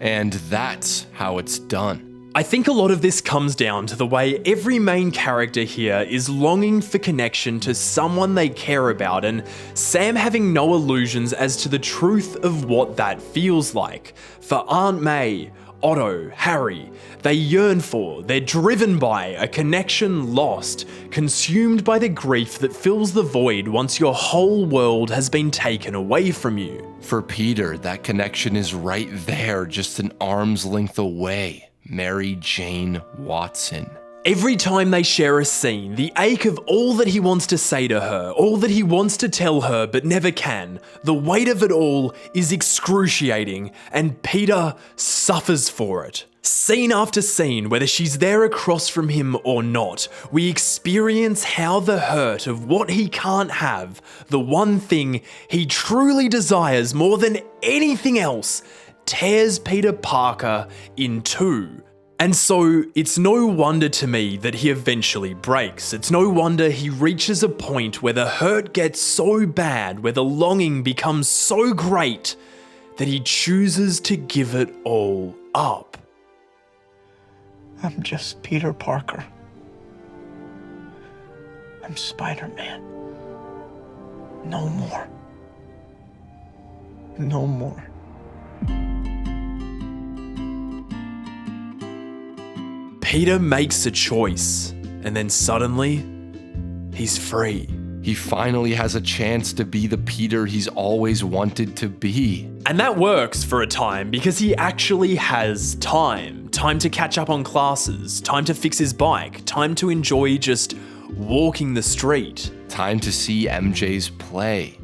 And that's how it's done. I think a lot of this comes down to the way every main character here is longing for connection to someone they care about, and Sam having no illusions as to the truth of what that feels like. For Aunt May, Otto, Harry, they yearn for, they're driven by a connection lost, consumed by the grief that fills the void once your whole world has been taken away from you. For Peter, that connection is right there, just an arm's length away. Mary Jane Watson. Every time they share a scene, the ache of all that he wants to say to her, all that he wants to tell her but never can, the weight of it all is excruciating, and Peter suffers for it. Scene after scene, whether she's there across from him or not, we experience how the hurt of what he can't have, the one thing he truly desires more than anything else, tears Peter Parker in two. And so it's no wonder to me that he eventually breaks. It's no wonder he reaches a point where the hurt gets so bad, where the longing becomes so great, that he chooses to give it all up. I'm just Peter Parker. I'm Spider-Man. No more. No more. Peter makes a choice, and then suddenly, he's free. He finally has a chance to be the Peter he's always wanted to be. And that works for a time because he actually has time. Time to catch up on classes, time to fix his bike, time to enjoy just walking the street. Time to see MJ's play.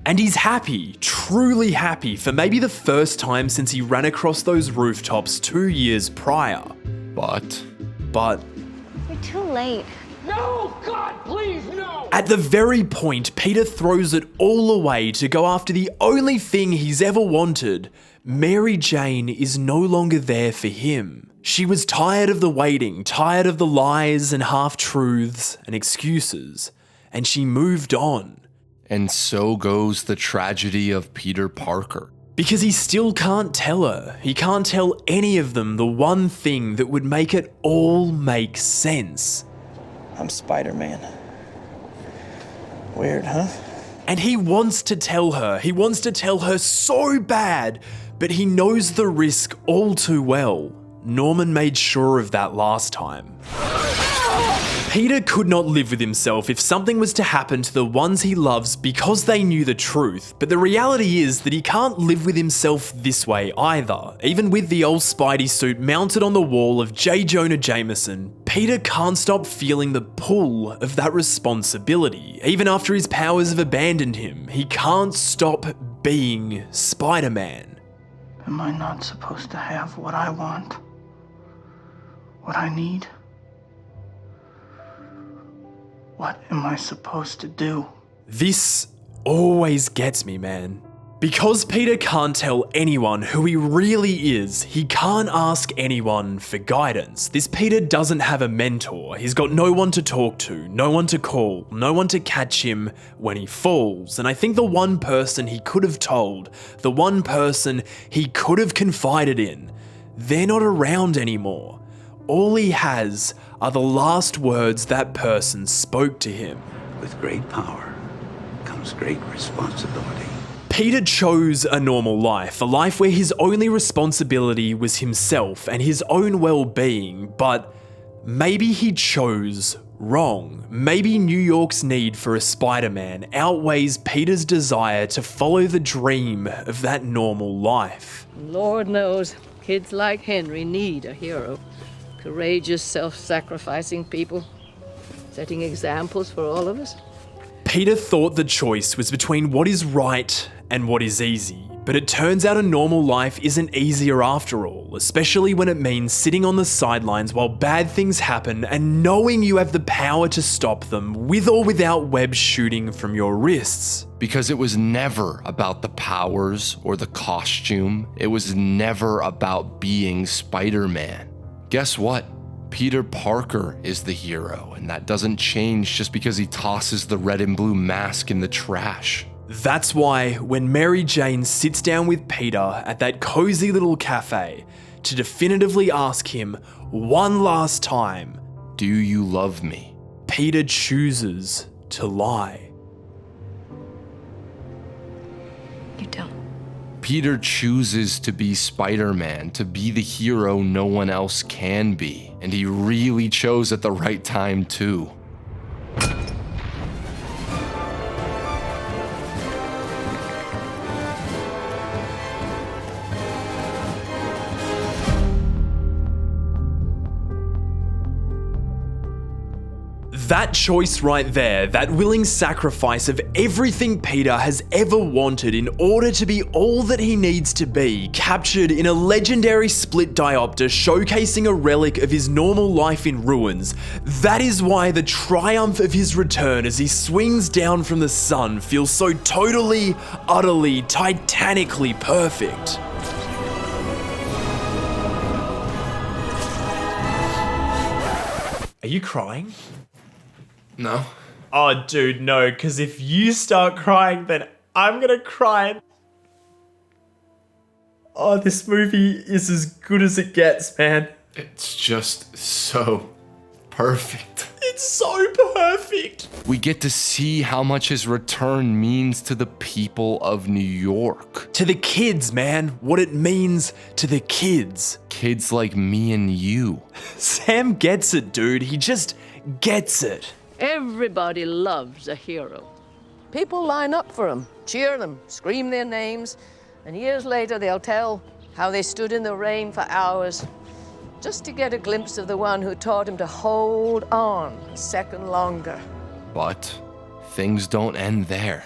And he's happy, truly happy, for maybe the first time since he ran across those rooftops 2 years prior. But... You're too late. No! God, please, no! At the very point, Peter throws it all away to go after the only thing he's ever wanted. Mary Jane is no longer there for him. She was tired of the waiting, tired of the lies and half-truths and excuses, and she moved on. And so goes the tragedy of Peter Parker. Because he still can't tell her. He can't tell any of them the one thing that would make it all make sense. I'm Spider-Man. Weird, huh? And he wants to tell her. He wants to tell her so bad, but he knows the risk all too well. Norman made sure of that last time. Peter could not live with himself if something was to happen to the ones he loves because they knew the truth, but the reality is that he can't live with himself this way either. Even with the old Spidey suit mounted on the wall of J. Jonah Jameson, Peter can't stop feeling the pull of that responsibility. Even after his powers have abandoned him, he can't stop being Spider-Man. Am I not supposed to have what I want? What I need? What am I supposed to do? This always gets me, man. Because Peter can't tell anyone who he really is, he can't ask anyone for guidance. This Peter doesn't have a mentor. He's got no one to talk to, no one to call, no one to catch him when he falls. And I think the one person he could have told, the one person he could have confided in, they're not around anymore. All he has are the last words that person spoke to him. With great power comes great responsibility. Peter chose a normal life, a life where his only responsibility was himself and his own well-being, but maybe he chose wrong. Maybe New York's need for a Spider-Man outweighs Peter's desire to follow the dream of that normal life. Lord knows, kids like Henry need a hero. Courageous, self-sacrificing people, setting examples for all of us. Peter thought the choice was between what is right and what is easy, but it turns out a normal life isn't easier after all, especially when it means sitting on the sidelines while bad things happen and knowing you have the power to stop them with or without webs shooting from your wrists. Because it was never about the powers or the costume. It was never about being Spider-Man. Guess what? Peter Parker is the hero, and that doesn't change just because he tosses the red and blue mask in the trash. That's why when Mary Jane sits down with Peter at that cozy little cafe to definitively ask him one last time, "Do you love me?" Peter chooses to lie. You don't. Peter chooses to be Spider-Man, to be the hero no one else can be. And he really chose at the right time too. That choice right there, that willing sacrifice of everything Peter has ever wanted in order to be all that he needs to be, captured in a legendary split diopter showcasing a relic of his normal life in ruins. That is why the triumph of his return as he swings down from the sun feels so totally, utterly, titanically perfect. Are you crying? No. Oh, dude, no, because if you start crying, then I'm gonna cry. Oh, this movie is as good as it gets, man. It's just so perfect. It's so perfect. We get to see how much his return means to the people of New York. To the kids, man. What it means to the kids. Kids like me and you. Sam gets it, dude. He just gets it. Everybody loves a hero. People line up for them, cheer them, scream their names, and years later they'll tell how they stood in the rain for hours just to get a glimpse of the one who taught him to hold on a second longer. But things don't end there.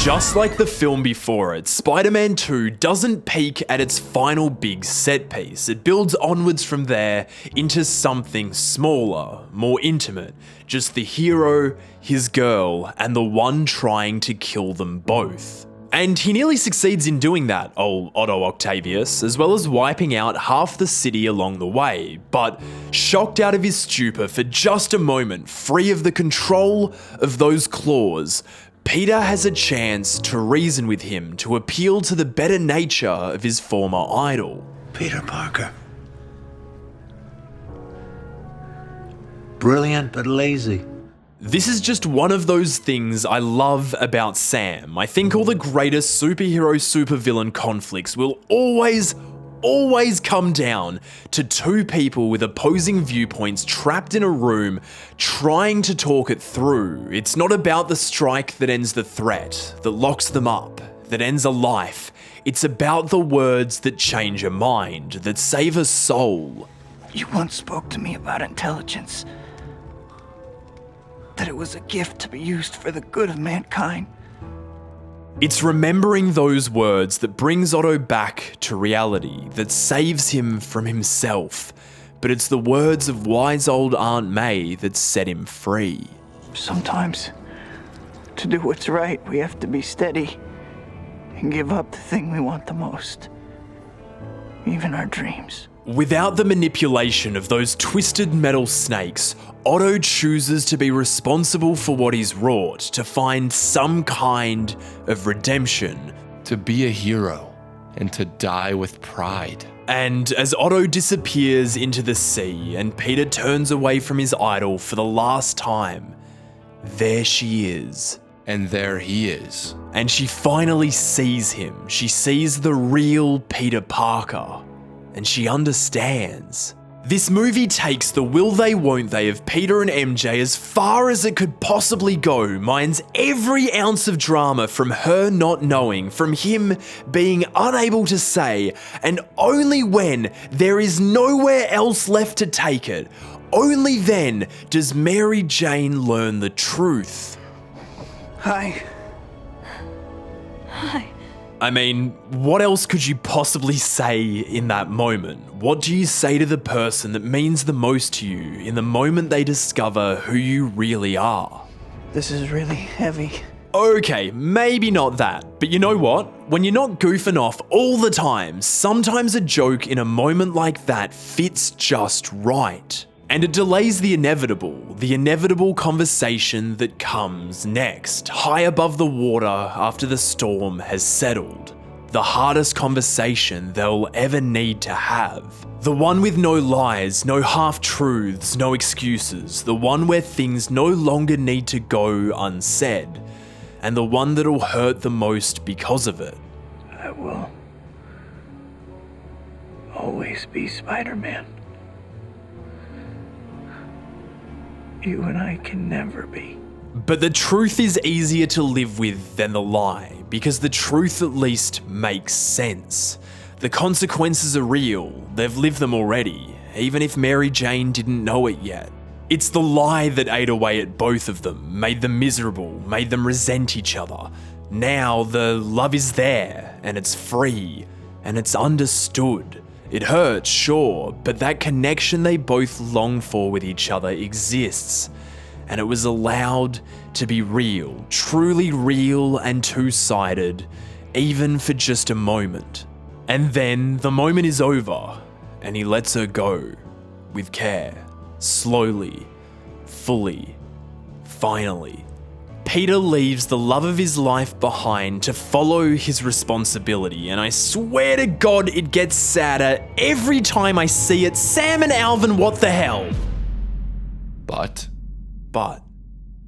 Just like the film before it, Spider-Man 2 doesn't peak at its final big set piece. It builds onwards from there into something smaller, more intimate. Just the hero, his girl, and the one trying to kill them both. And he nearly succeeds in doing that, old Otto Octavius, as well as wiping out half the city along the way. But shocked out of his stupor for just a moment, free of the control of those claws, Peter has a chance to reason with him, to appeal to the better nature of his former idol. Peter Parker. Brilliant but lazy. This is just one of those things I love about Sam. I think all the greatest superhero-supervillain conflicts will always come down to two people with opposing viewpoints trapped in a room trying to talk it through. It's not about the strike that ends the threat, that locks them up, that ends a life. It's about the words that change a mind, that save a soul. You once spoke to me about intelligence. That it was a gift to be used for the good of mankind. It's remembering those words that brings Otto back to reality, that saves him from himself. But it's the words of wise old Aunt May that set him free. Sometimes, to do what's right, we have to be steady and give up the thing we want the most, even our dreams. Without the manipulation of those twisted metal snakes, Otto chooses to be responsible for what he's wrought, to find some kind of redemption. To be a hero, and to die with pride. And as Otto disappears into the sea and Peter turns away from his idol for the last time, there she is. And there he is. And she finally sees him. She sees the real Peter Parker. And she understands. This movie takes the will they won't they of Peter and MJ as far as it could possibly go, mines every ounce of drama from her not knowing, from him being unable to say, and only when there is nowhere else left to take it, only then does Mary Jane learn the truth. Hi. I mean, what else could you possibly say in that moment? What do you say to the person that means the most to you in the moment they discover who you really are? This is really heavy. Okay, maybe not that, but you know what? When you're not goofing off all the time, sometimes a joke in a moment like that fits just right. And it delays the inevitable conversation that comes next, high above the water after the storm has settled. The hardest conversation they'll ever need to have. The one with no lies, no half-truths, no excuses. The one where things no longer need to go unsaid. And the one that'll hurt the most because of it. I will always be Spider-Man. You and I can never be. But the truth is easier to live with than the lie, because the truth at least makes sense. The consequences are real, they've lived them already, even if Mary Jane didn't know it yet. It's the lie that ate away at both of them, made them miserable, made them resent each other. Now the love is there, and it's free, and it's understood. It hurts, sure, but that connection they both long for with each other exists. And it was allowed to be real, truly real and two-sided, even for just a moment. And then the moment is over, and he lets her go, with care, slowly, fully, finally. Peter leaves the love of his life behind to follow his responsibility, and I swear to God it gets sadder every time I see it. Sam and Alvin, what the hell? But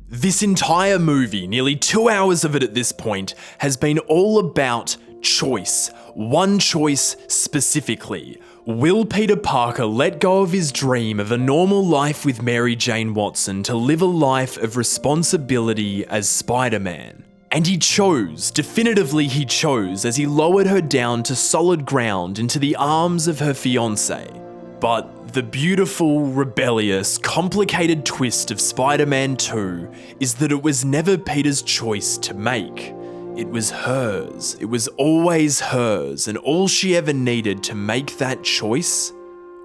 this entire movie, nearly 2 hours of it at this point, has been all about choice. One choice specifically. Will Peter Parker let go of his dream of a normal life with Mary Jane Watson to live a life of responsibility as Spider-Man? And he chose, definitively he chose, as he lowered her down to solid ground into the arms of her fiancé. But the beautiful, rebellious, complicated twist of Spider-Man 2 is that it was never Peter's choice to make. It was hers. It was always hers, and all she ever needed to make that choice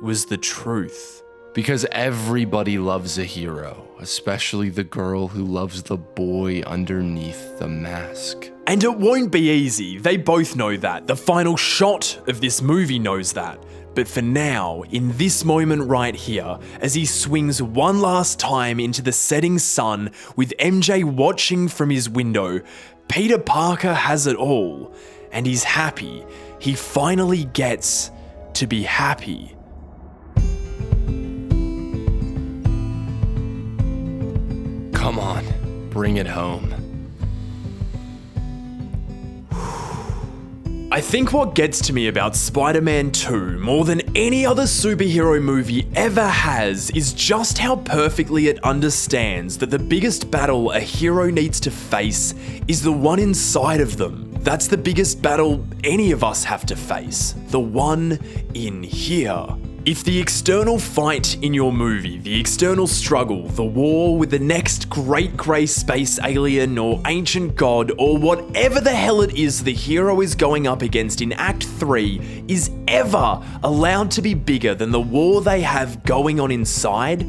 was the truth. Because everybody loves a hero, especially the girl who loves the boy underneath the mask. And it won't be easy. They both know that. The final shot of this movie knows that. But for now, in this moment right here, as he swings one last time into the setting sun with MJ watching from his window, Peter Parker has it all, and he's happy. He finally gets to be happy. Come on, bring it home. I think what gets to me about Spider-Man 2 more than any other superhero movie ever has is just how perfectly it understands that the biggest battle a hero needs to face is the one inside of them. That's the biggest battle any of us have to face, the one in here. If the external fight in your movie, the external struggle, the war with the next great grey space alien or ancient god or whatever the hell it is the hero is going up against in Act 3 is ever allowed to be bigger than the war they have going on inside,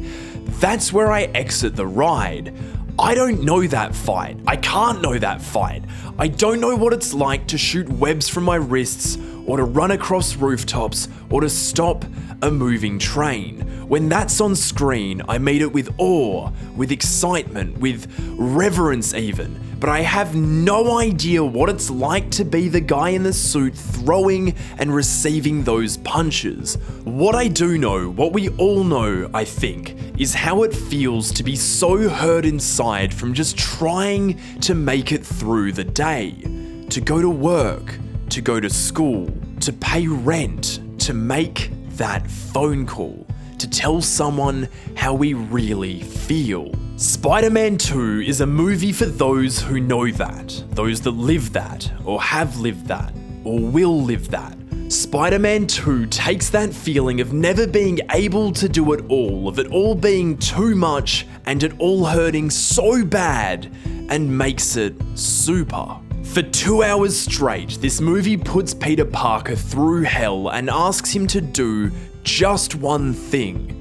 that's where I exit the ride. I don't know that fight. I can't know that fight. I don't know what it's like to shoot webs from my wrists or to run across rooftops or to stop a moving train. When that's on screen, I meet it with awe, with excitement, with reverence even. But I have no idea what it's like to be the guy in the suit throwing and receiving those punches. What I do know, what we all know, I think, is how it feels to be so hurt inside from just trying to make it through the day. To go to work, to go to school, to pay rent, to make that phone call, to tell someone how we really feel. Spider-Man 2 is a movie for those who know that, those that live that, or have lived that, or will live that. Spider-Man 2 takes that feeling of never being able to do it all, of it all being too much and it all hurting so bad, and makes it super. For 2 hours straight, this movie puts Peter Parker through hell and asks him to do just one thing.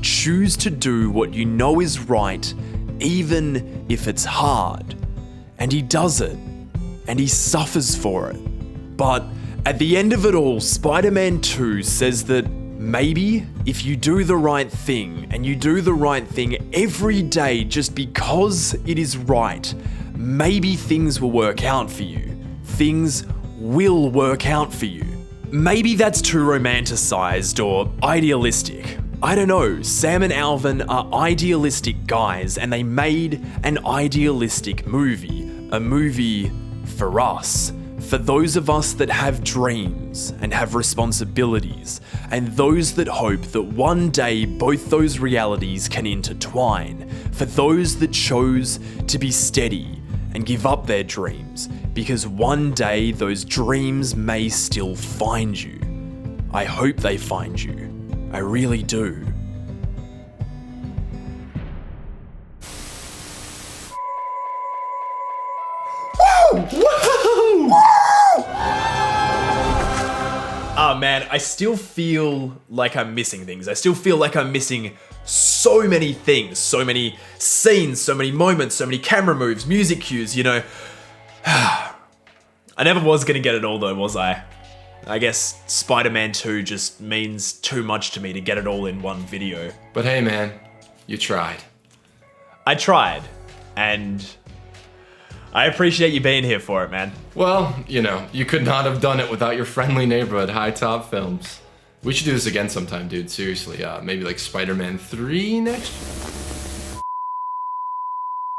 Choose to do what you know is right, even if it's hard. And he does it, and he suffers for it. But at the end of it all, Spider-Man 2 says that maybe if you do the right thing, and you do the right thing every day just because it is right, maybe things will work out for you. Things will work out for you. Maybe that's too romanticized or idealistic. I don't know. Sam and Alvin are idealistic guys and they made an idealistic movie. A movie for us. For those of us that have dreams and have responsibilities, and those that hope that one day both those realities can intertwine. For those that chose to be steady and give up their dreams, because one day those dreams may still find you. I hope they find you. I really do. Oh man, I still feel like I'm missing things. I still feel like I'm missing so many things, so many scenes, so many moments, so many camera moves, music cues, you know. I never was gonna get it all though, was I? I guess Spider-Man 2 just means too much to me to get it all in one video. But hey man, you tried. I tried, and I appreciate you being here for it, man. Well, you know, you could not have done it without your friendly neighborhood, Hitop Films. We should do this again sometime, dude, seriously. Maybe like Spider-Man 3 next year?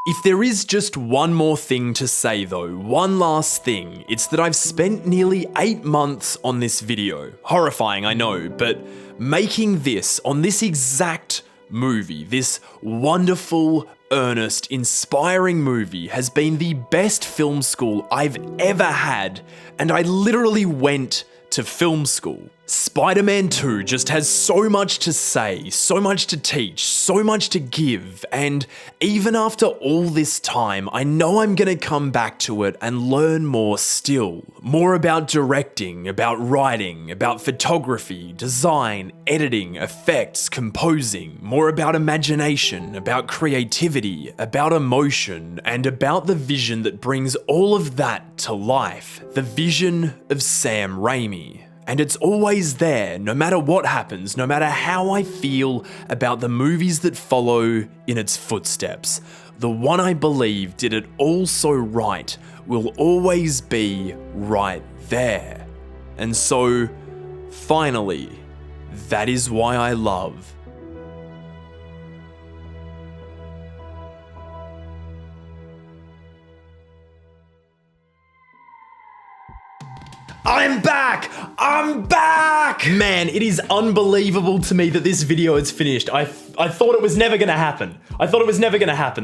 If there is just one more thing to say though, one last thing, it's that I've spent nearly 8 months on this video. Horrifying, I know, but making this, on this exact movie, this wonderful, earnest, inspiring movie has been the best film school I've ever had, and I literally went to film school. Spider-Man 2 just has so much to say, so much to teach, so much to give, and even after all this time, I know I'm gonna come back to it and learn more still. More about directing, about writing, about photography, design, editing, effects, composing, more about imagination, about creativity, about emotion, and about the vision that brings all of that to life. The vision of Sam Raimi. And it's always there, no matter what happens, no matter how I feel about the movies that follow in its footsteps. The one I believe did it all so right will always be right there. And so, finally, that is why I love I'm back! I'm back! Man, it is unbelievable to me that this video is finished. I thought it was never gonna happen.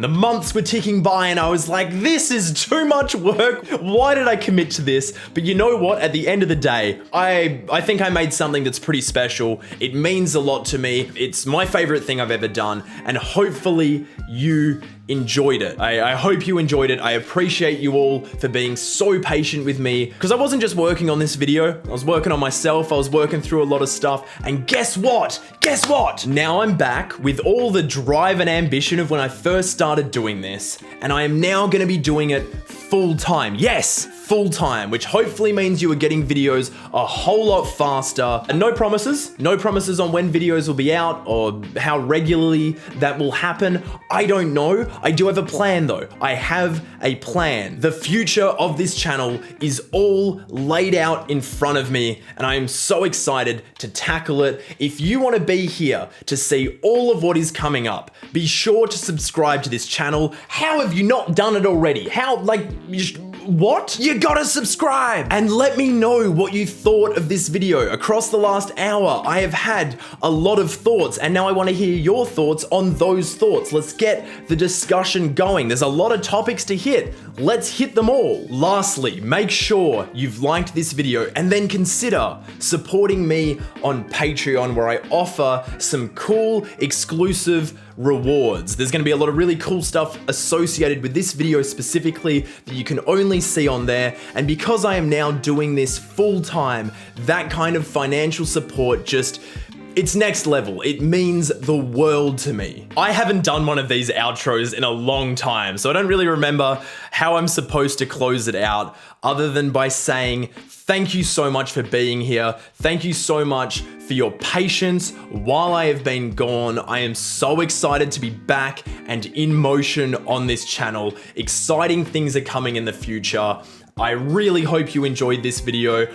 The months were ticking by and I was like, this is too much work. Why did I commit to this? But you know what? At the end of the day, I think I made something that's pretty special. It means a lot to me. It's my favorite thing I've ever done. And hopefully you enjoyed it. I hope you enjoyed it. I appreciate you all for being so patient with me because I wasn't just working on this video. I was working on myself. I was working through a lot of stuff. And guess what? Guess what? Now I'm back with all the drive and ambition of when I first started doing this. And I am now going to be doing it full time. Yes, full time, which hopefully means you are getting videos a whole lot faster. And no promises on when videos will be out or how regularly that will happen. I don't know. I do have a plan though. I have a plan. The future of this channel is all laid out in front of me and I am so excited to tackle it. If you want to be here to see all of what is coming up, be sure to subscribe to this channel. How have you not done it already? What? You gotta subscribe! And let me know what you thought of this video. Across the last hour, I have had a lot of thoughts, and now I wanna hear your thoughts on those thoughts. Let's get the discussion going. There's a lot of topics to hit. Let's hit them all. Lastly, make sure you've liked this video and then consider supporting me on Patreon where I offer some cool, exclusive rewards. There's gonna be a lot of really cool stuff associated with this video specifically that you can only see on there. And because I am now doing this full time, that kind of financial support it's next level. It means the world to me. I haven't done one of these outros in a long time, so I don't really remember how I'm supposed to close it out other than by saying thank you so much for being here. Thank you so much for your patience while I have been gone. I am so excited to be back and in motion on this channel. Exciting things are coming in the future. I really hope you enjoyed this video.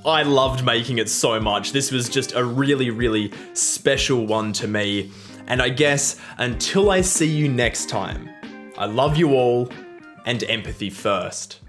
I loved making it so much. This was just a really, really special one to me. And I guess until I see you next time, I love you all and empathy first.